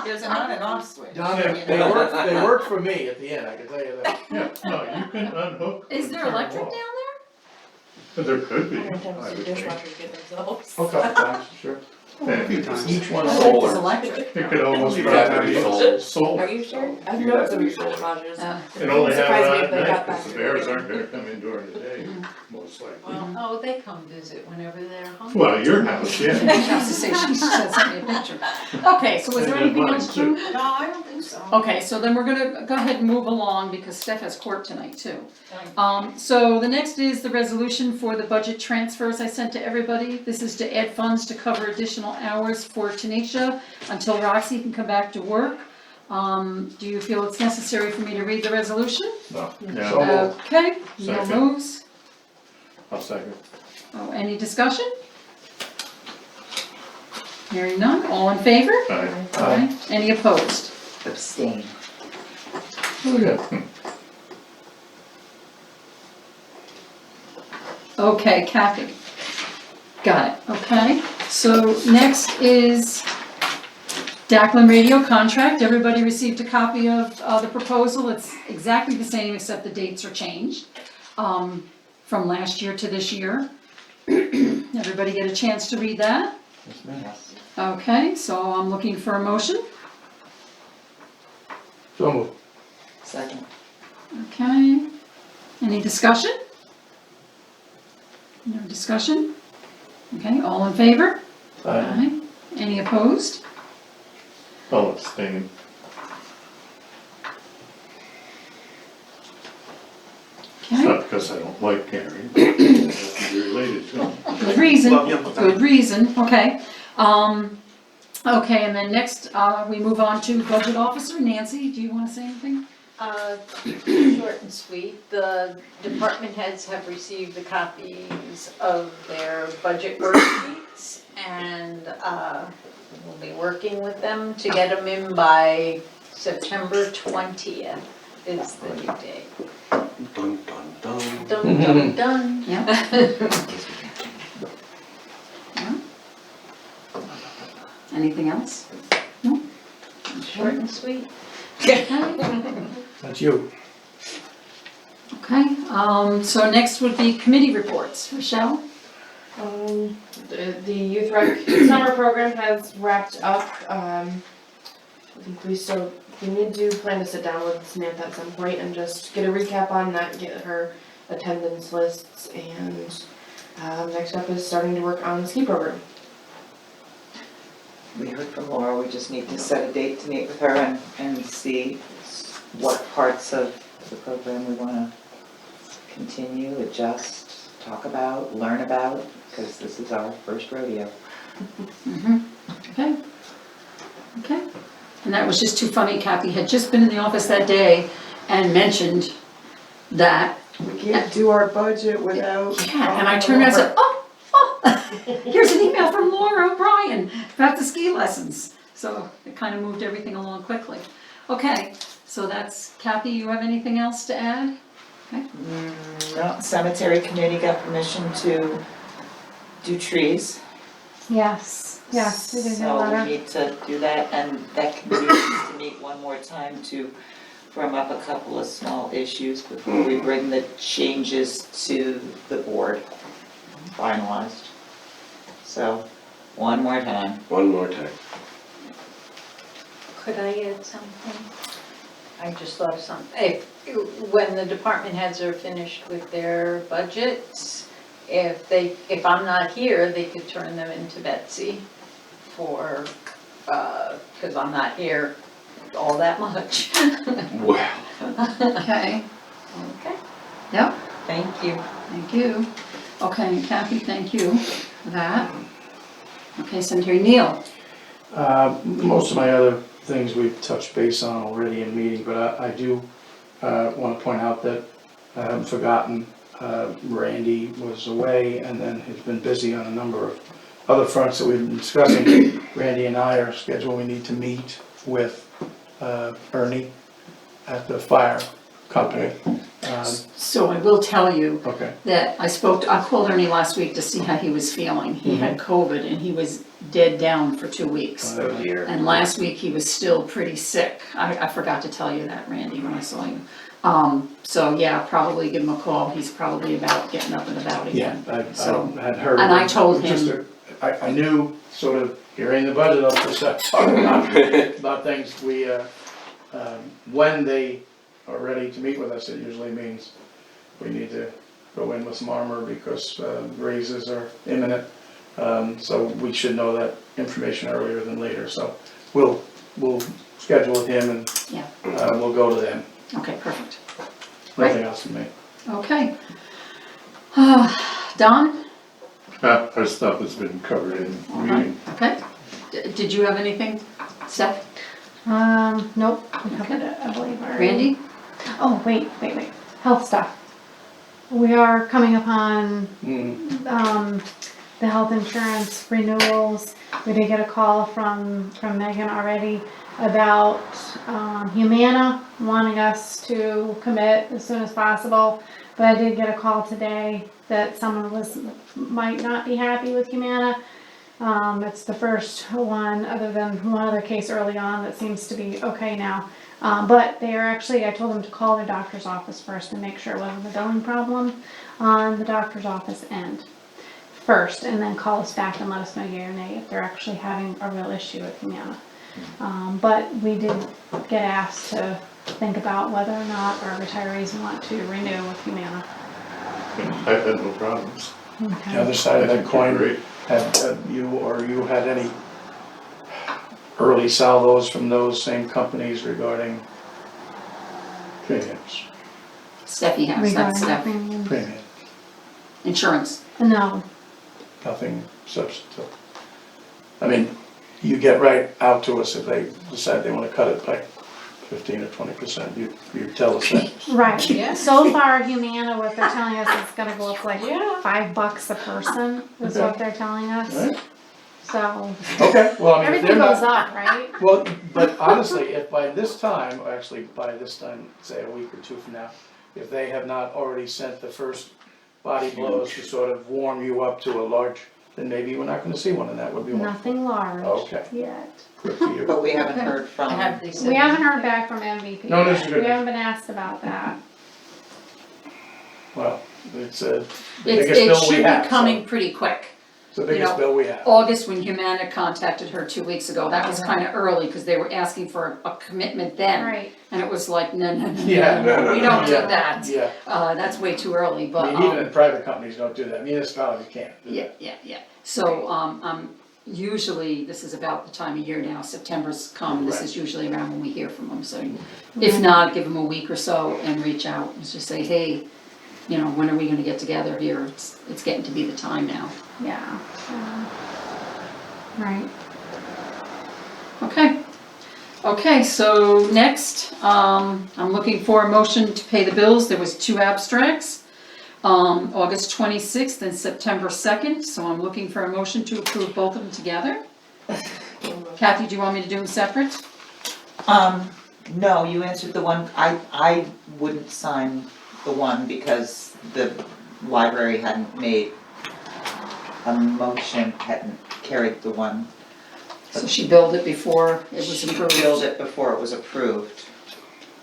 There's an on and off switch. Donna, they work for me at the end, I can tell you that. Yeah, no, you can unhook. Is and there turn electric them down off. But there could be, How many times I do would think. dishwashers get themselves? A couple times, sure. And Each one It's Solar. electric. it could almost You got to probably be be sold. solar. Are you sure? I've noticed some solar garages. And only have Surprised me it if they at got night, back because the to bears it. aren't gonna come in during the day, most likely. Well, oh, they come visit whenever they're hungry. Well, your house, yeah. I was to say, she just sent me a picture. Okay, so was there And anything mine, else, too. June? No, I don't think so. Okay, so then we're gonna go ahead and move along because Steph has court tonight too. Fine. So the next is the resolution for the budget transfers I sent to everybody. This is to add funds to cover additional hours for Tanisha until Roxy can come back to work. Do you feel it's necessary for me to read the resolution? No, So no, moved. Okay, Neil Second. moves. I'll second. Oh, any discussion? Hearing none, all in favor? Aye. Aye. Any opposed? Abstain. Oh, yeah. Okay, Kathy. Got it, okay. So next is Declan Radio contract. Everybody received a copy of the proposal. It's exactly the same except the dates are changed from last year to this year. Everybody get a chance to read that? Yes. Okay, so I'm looking for a motion. So moved. Second. Okay. Any discussion? No discussion? Okay, all in favor? Aye. Any opposed? I'll abstain. It's Okay, not because I don't like Gary, but you're related to him. good reason, good reason, okay. Okay, and then next, we move on to budget officer, Nancy, do you wanna say anything? Short and sweet, the department heads have received the copies of their budget worksheets and we'll be working with them to get them in by September 20th is the due date. Dun, dun, dun. Dun, dun, dun. Anything else? No? Short and sweet. That's you. Okay, so next would be committee reports, Rochelle? The youth rec summer program has wrapped up. I think we need to plan to sit down with Samantha at some point and just get a recap on that, get her attendance lists, and next up is starting to work on the ski program. We heard from Laura, we just need to set a date to meet with her and see what parts of the program we wanna continue, adjust, talk about, learn about, because this is our first rodeo. Okay. Okay, and that was just too funny, Kathy had just been in the office that day and mentioned that. We can't do our budget without. Yeah, and I turned around and said, oh, here's an email from Laura O'Brien about the ski lessons. So it kind of moved everything along quickly. Okay, so that's, Kathy, you have anything else to add? No, cemetery committee got permission to do trees. Yes, yes, we did get a So letter. we need to do that, and that committee needs to meet one more time to drum up a couple of small issues before we bring the changes to the board finalized. So, one more time. One more time. Could I add something? I just love something. When the department heads are finished with their budgets, if I'm not here, they could turn them into Betsy for, because I'm not here all that much. Well. Okay, Okay. yep, Thank you. thank you. Okay, Kathy, thank you for that. Okay, Secretary Neil. Most of my other things we've touched base on already in meeting, but I do want to point out that I haven't forgotten, Randy was away and then has been busy on a number of other fronts that we've been discussing. Randy and I are scheduled, we need to meet with Ernie at the fire company. So I will tell you Okay, that I called Ernie last week to see how he was feeling. He had COVID and he was dead down for 2 weeks. Oh dear. And last week he was still pretty sick. I forgot to tell you that, Randy, when I saw you. So yeah, probably give him a call. He's probably about getting up and about yeah, again. I So- had heard. And I told him- just I knew sort of hearing the budget officer talk about things, when they are ready to meet with us, it usually means we need to go in with some armor because raises are imminent. So we should know that information earlier than later, so we'll schedule with him and Yeah. we'll go to them. Okay, perfect. Nothing else from me. Okay. Don? Our stuff has been covered in reading. Okay. Did you have anything, Seth? Nope, we covered it, I believe already. Randy? Oh, wait, health stuff. We are coming upon, the health insurance renewals. We did get a call from Megan already about, Humana wanting us to commit as soon as possible. But I did get a call today that someone might not be happy with Humana. It's the first one, other than one other case early on, that seems to be okay now. But they are actually, I told them to call their doctor's office first and make sure it wasn't a billing problem on the doctor's office end first, and then call us back and let us know yea or nay if they're actually having a real issue with Humana. But we did get asked to think about whether or not our retirees want to renew with Humana. I've had no problems. The other side of that coin, Great. have you had any early salvos from those same companies regarding premiums? Steffi has, that's Regarding Steph. premiums. Premium, Insurance. No, nothing substantive. I mean, you get right out to us if they decide they wanna cut it by 15 or 20%, you tell us that. right. Yeah. So far, Humana, what they're telling us is gonna go up like Yeah. $5 a person, is Okay. what they're telling us. Right. So, Okay, well, I mean, if everything they're goes not, up, right? well, but honestly, if by this time, or actually by this time, say a week or two from now, if they have not already sent the first body blows to sort of warm you up to a large, then maybe we're not gonna see one, and that would be wonderful. Nothing large Okay. yet. Good for you. But we haven't heard I from, have these. We haven't heard back from MVP No, this is yet. good. We haven't been asked about that. Well, it's the It biggest bill we should have, be so coming pretty quick. it's the biggest know, bill we have. August, when Humana contacted her 2 weeks ago, that was kinda early, cause they were asking for a commitment then. Right. And it was like, no, Yeah. we don't do Yeah. that. Yeah, That's way too early, I but, mean, even in private companies don't do that, municipality can't do that. yeah. So, usually, this is about the time of year now, September's come, this Right. is usually around when we hear from them, so if not, give them a week or so and reach out and just say, hey, when are we gonna get together here? It's getting to be the time now. Yeah. Right. Okay, so next, I'm looking for a motion to pay the bills. There was 2 abstracts, August 26th and September 2nd, so I'm looking for a motion to approve both of them together. Kathy, do you want me to do them separate? no, you answered the one, I wouldn't sign the one because the library hadn't made a motion, hadn't carried the one. So she billed it before it was She approved. billed it before it was approved,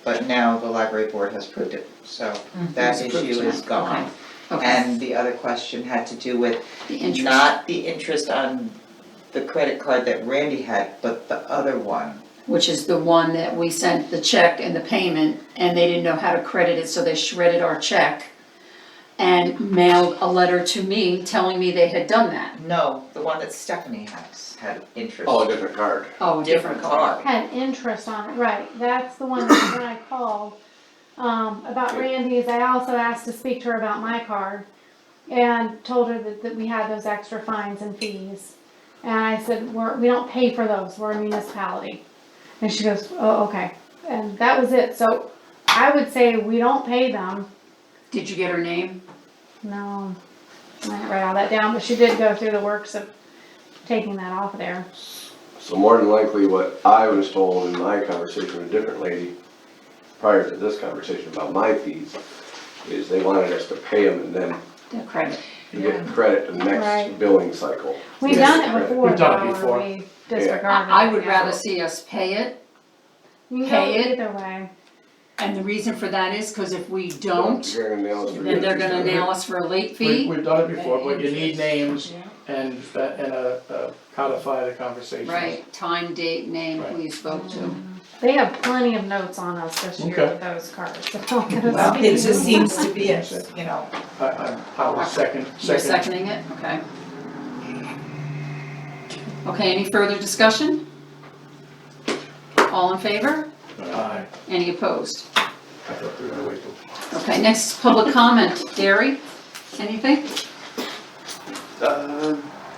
but now the library board has approved it, so that It was approved issue is tonight. gone. Okay, And the other question had to do with the interest. not the interest on the credit card that Randy had, but the other one. Which is the one that we sent the check and the payment, and they didn't know how to credit it, so they shredded our check and mailed a letter to me telling me they had done that. No, the one that Stephanie has had interest. Oh, a different card. Oh, a different card. Had interest on it, right, that's the one that when I called, about Randy's, I also asked to speak to her about my card. And told her that we had those extra fines and fees. And I said, we don't pay for those, we're a municipality. And she goes, oh, okay, and that was it, so I would say we don't pay them. Did you get her name? No, I didn't write all that down, but she did go through the works of taking that off of there. So more than likely, what I was told in my conversation with a different lady prior to this conversation about my fees, is they wanted us to pay them and then The credit. you get credit the next Right. billing cycle. We've Yes, done it correct. before, We've done it though, before. where we disregarded. I would it. rather see us pay it, You can pay go it. either way. and the reason for that is because if we don't, You're gonna nail us for then they're gonna $50. nail us for a late fee. We've done it before, but you need names and codify the conversation. Right, time, date, name, who you spoke to. They have plenty of notes on us this year Okay. with those cards. So I'm gonna Well, see. it just seems to be it, you know. I will second. You're seconding it, okay. Okay, any further discussion? All in favor? Aye. Any opposed? I thought they were gonna wait till. Okay, next is public comment. Gary, anything?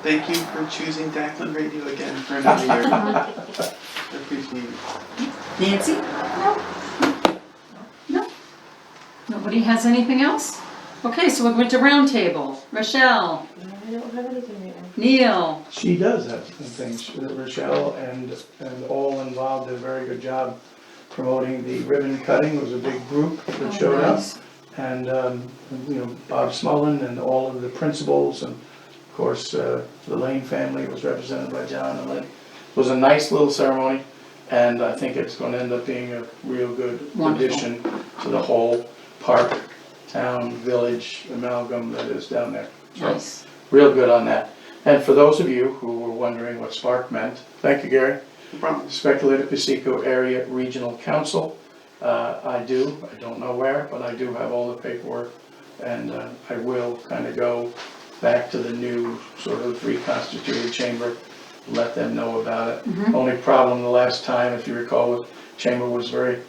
Thank you for choosing Declan Radio again for another year. I appreciate it. Nancy? No? Nobody has anything else? Okay, so we went to roundtable. Rochelle, I don't have anything right now. Neil, She does have some things, Rochelle and all involved did a very good job promoting the ribbon cutting. It was a big group that showed up. nice. And, you know, Bob Smullen and all of the principals and of course, the Lane family was represented by John and Lynn. It was a nice little ceremony and I think it's gonna end up being a real good Wonderful. addition to the whole park, town, village amalgam that is down there. So, Nice. real good on that. And for those of you who were wondering what SPARK meant, thank you, Gary. No problem. Speculative Piseco Area Regional Council. I don't know where, but I do have all the paperwork. And I will kind of go back to the new sort of reconstituted chamber, let them know about it. Mhm. Only problem the last time, if you recall, was chamber was very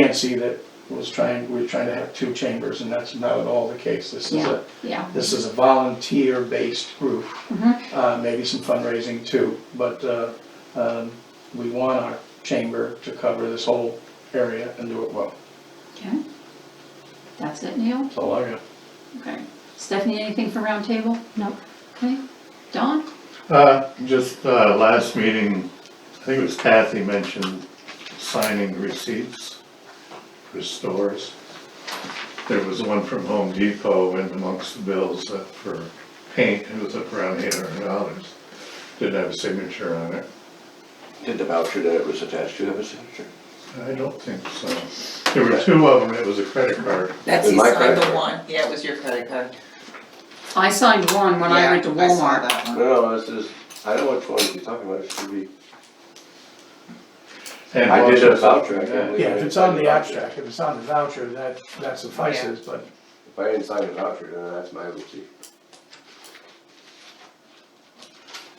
antsy that we were trying to have two chambers, and that's not at all the case. Yeah. This is a volunteer-based group, Mhm. maybe some fundraising too, but we want our chamber to cover this whole area and do it well. Okay. That's it, Neil? That's all I got. Okay. Stephanie, anything for roundtable? No. Okay. Don? Just, last meeting, I think it was Kathy mentioned signing receipts for stores. There was one from Home Depot in amongst the bills that for paint, it was up around $800. Didn't have a signature on it. Did the voucher that it was attached to have a signature? I don't think so. There were two of them, it was a credit card. That's With you my signed credit the card. one, yeah, it was your credit card. I signed one when I went to Yeah, I saw Walmart. that one. No, this is, I know which one you're talking about, it should be. And I did also a voucher, I something can't believe. Yeah, I if didn't it's on sign the voucher. abstract, if it's on the voucher, that suffices, but If I didn't sign the voucher, then that's my receipt.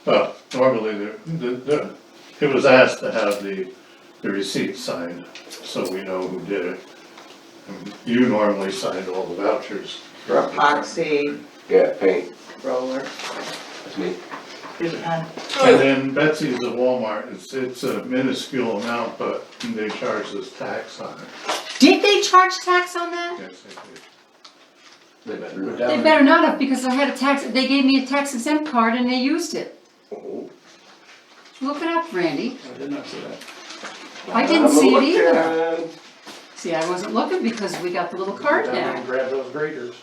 Well, normally, it was asked to have the receipt signed, so we know who did it. And you normally signed all the vouchers. Epoxy, Yeah, paint, roller. that's me. And then Betsy's at Walmart, it's a minuscule amount, but they charge us tax on it. Did they charge tax on that? Yes, they did. They better we're not. down. They better not have, because I had a tax, they gave me a tax exempt card and they used it. Oh. Look it up, Randy. I did not see that. I didn't see it either. either. See, I wasn't looking because we got the little card Down there now. and grab those graders.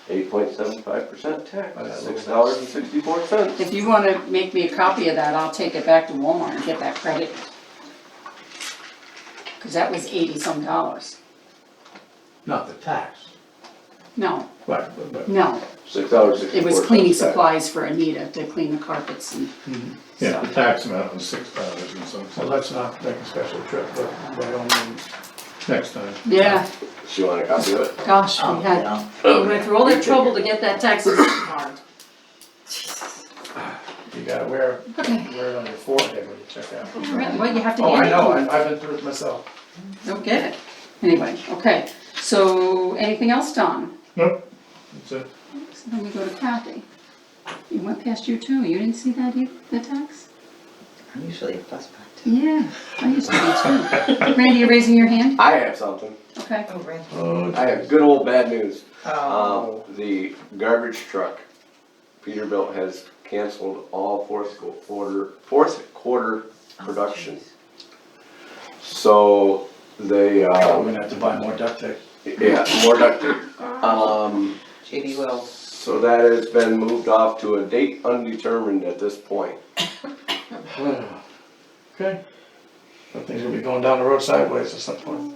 8.75% tax, $6.64. If you wanna make me a copy of that, I'll take it back to Walmart and get that credit. Cause that was $80-some. Not the tax, No, but, no, $6.64. it was cleaning tax. supplies for Anita to clean the carpets and Yeah, stuff. the tax amount was $6 and some so let's not make a special trip, but by all means. next time. Yeah, So you want a copy of it? gosh, Oh, we had, yeah. we went through all that trouble to get that tax exempt card. You gotta wear Okay, it on your forehead when you check out. well, you have to Oh, hand I it. know, I've been through it myself. Don't get it. Anyway, okay, so anything else, Don? Nope, that's it. So then we go to Kathy. You went past you too, you didn't see that either, the tax? I'm usually a fuss butt. Yeah, I used to be too. Randy, you're raising your hand? I have something. Okay. Oh, Randy. Oh, I have good old bad news. Oh, The garbage truck, Peterbilt has canceled all fourth quarter production. So they, We're gonna have to buy more duct tape. yeah, more duct tape. JD Wells. So that has been moved off to a date undetermined at this point. Okay. But things will be going down the road sideways at some point.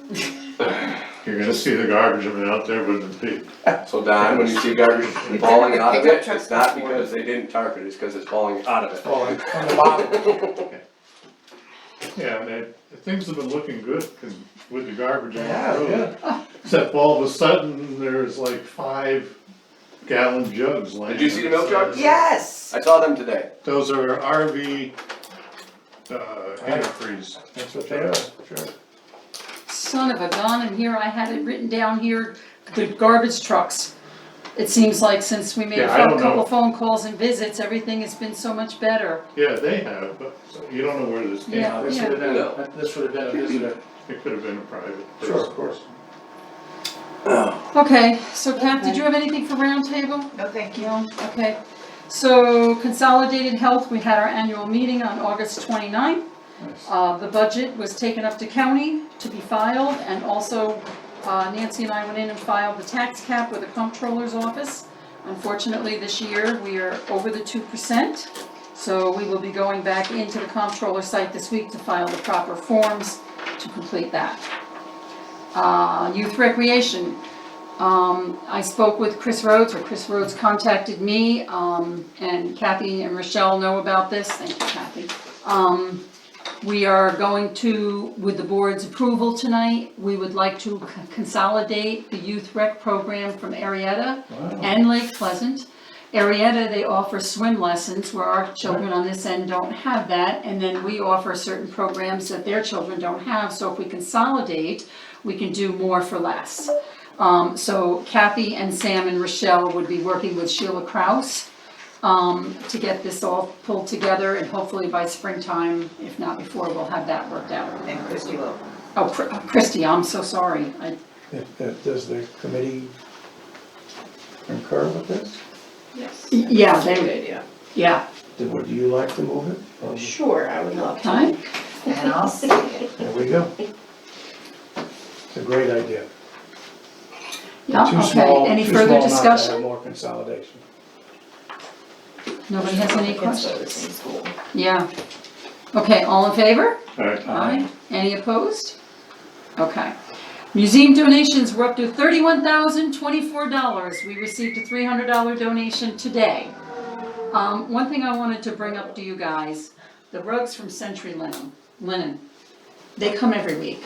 You're gonna see the garbage men out there with the big, So Don, when you see garbage falling out of it, it's not because they didn't tarp it, it's because it's falling out of it. Falling from the bottom. yeah, and things have been looking good with the garbage on Yeah, the road. Except all of a sudden, there's like 5-gallon jugs lying. Did you see the milk jugs? Yes! I saw them today. Those are RV, antifreeze. That's what they are, sure. Son of a gun, and here I had it written down here, the garbage trucks. It seems like since we made a Yeah, I don't couple know. of phone calls and visits, everything has been so much better. Yeah, they have, but you don't know where this came Yeah. from. This would have been a visitor. It could have been a private Sure, person. of course. Okay, so Kath, did you have anything for roundtable? No, thank you. No, okay. So Consolidated Health, we had our annual meeting on August 29th. Nice. The budget was taken up to county to be filed, and also Nancy and I went in and filed the tax cap with the comptroller's office. Unfortunately, this year, we are over the 2%, so we will be going back into the comptroller site this week to file the proper forms to complete that. Youth recreation. I spoke with Chris Rhodes, or Chris Rhodes contacted me, and Kathy and Rochelle know about this. Thank you, Kathy. We are going to, with the board's approval tonight, we would like to consolidate the youth rec program from Arietta Wow. and Lake Pleasant. Arietta, they offer swim lessons where our children on this end don't have that, and then we offer certain programs that their children don't have. So if we consolidate, we can do more for less. So Kathy and Sam and Rochelle would be working with Sheila Kraus to get this all pulled together, and hopefully by springtime, if not before, we'll have that worked out. And Christie will. Oh, Christy, I'm so sorry. Does the committee concur with this? Yes. Yeah, Good they, idea. yeah, Would you like to move it? Or- Sure, I would love to. okay. And I'll see it. There we go. It's a great idea. Yeah, Too okay. small- Any too further small not to have discussion? more consolidation. Nobody has any Kids go to the questions? same school. Yeah. Okay, all in favor? Alright, Aye. Any opposed? Okay. Museum donations were up to $31,024. We received a $300 donation today. One thing I wanted to bring up to you guys, the rugs from Century Linen, they come every week.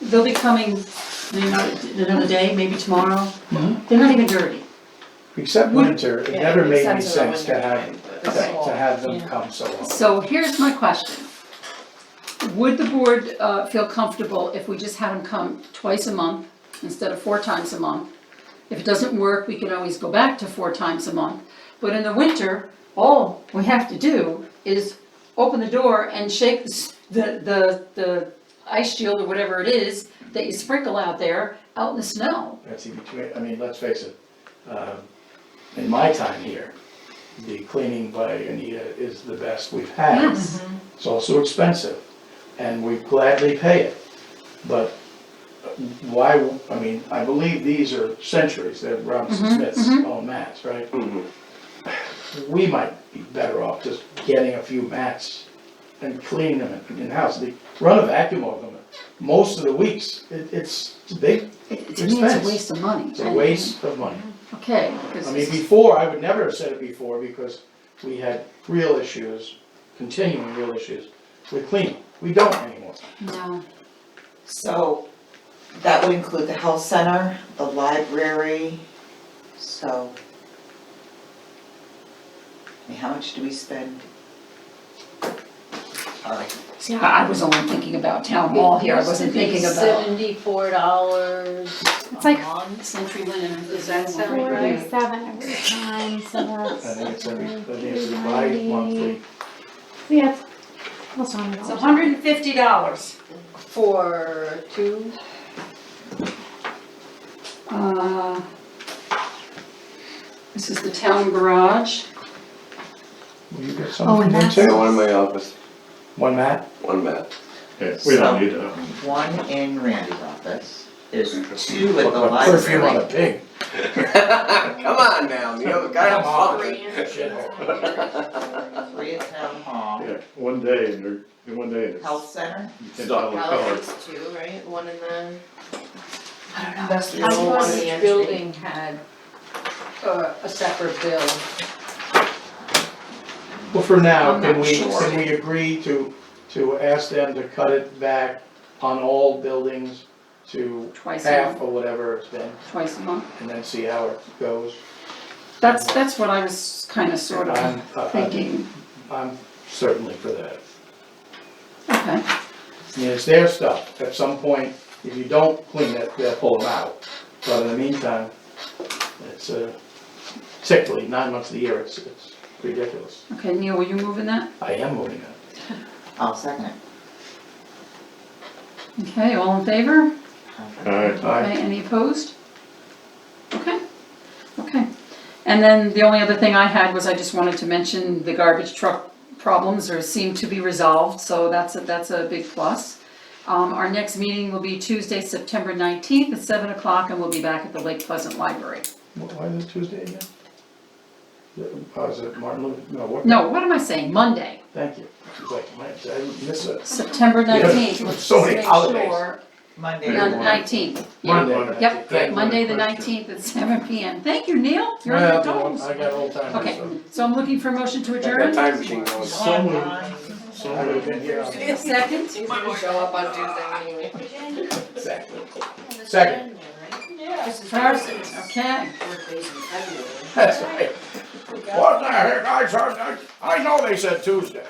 They'll be coming another day, maybe tomorrow. They're not even dirty. Except Would- winter, it Yeah, never it made makes any sense sense in the to winter have, time, but- to have them come so often. So here's my question. Would the board feel comfortable if we just had them come twice a month instead of 4 times a month? If it doesn't work, we can always go back to 4 times a month. But in the winter, all we have to do is open the door and shake the ice shield or whatever it is that you sprinkle out there, out in the snow. That's in between, I mean, let's face it, in my time here, the cleaning by Anita is the best we've had. Yes. It's also expensive, and we gladly pay it. But why, I mean, I believe these are Centuries, they're Robinson Smith's own mats, right? Mhm. We might be better off just getting a few mats and cleaning them in-house. Run a vacuum over them. Most of the weeks, it's big, To me, it's a Expense. waste of money. it's a waste of money. Okay. I mean, before, I would never have said it before, because we had real issues, continuing real issues with cleaning. We don't anymore. No. So that would include the health center, the library, so. I mean, how much do we spend? Sorry. See, I was only thinking about town hall here, I wasn't thinking about. $74 It's like a month. Century Linen, does that sound right? 47 every time, so that's. I think it's bi-monthly. Yeah, it's almost $100. It's $150. For 2, This is the town garage. Will you get Oh, something and from that's- them Got too? one in my office, One mat? one mat. yeah, we don't need to. One in Randy's office, there's 2 at the Put perfume on a library. pig. Come on now, Neil, the guy Come on. something. Shithole. 3 at Town Hall, Yeah, one day, and they're, one day, it's, Health Center, you can't tell the color. Galaxies too, right? One in the I don't know. industrial, I one thought in the each entry. building had a separate bill. Well, for now, I'm can not we, sure. can we agree to ask them to cut it back on all buildings to Twice a half month, or whatever it's been, twice a month. and then see how it goes? That's what I was kinda sort I'm- of thinking, I'm certainly for that. okay, I mean, it's their stuff. At some point, if you don't clean it, they'll pull them out. But in the meantime, it's sickly, 9 months of the year, it's ridiculous. okay, Neil, will you move in that? I am moving it. I'll second it. Okay, all in favor? Alright, Okay, any opposed? Okay, okay. And then the only other thing I had was I just wanted to mention the garbage truck problems seem to be resolved, so that's a big plus. Our next meeting will be Tuesday, September 19th at 7 o'clock, and we'll be back at the Lake Pleasant Library. Why is it Tuesday again? Is it Martin Luther, no, what? No, what am I saying, Monday, Thank you. It's like, man, I miss it. September 19th. Yeah, Let's so many make holidays. sure. Monday. Yeah. 19th. Yeah. Monday. Yep, Thank you. Monday the 19th at 7 PM. Thank you, Neil, you're on Well, your toes. I got old time. Okay, so I'm looking for a motion to Got that adjourn. time machine going. so moved. I would have been here. Second? He's gonna show up on Tuesday anyway. Exactly. Second. First, okay. That's right. What the heck, I know they said Tuesday.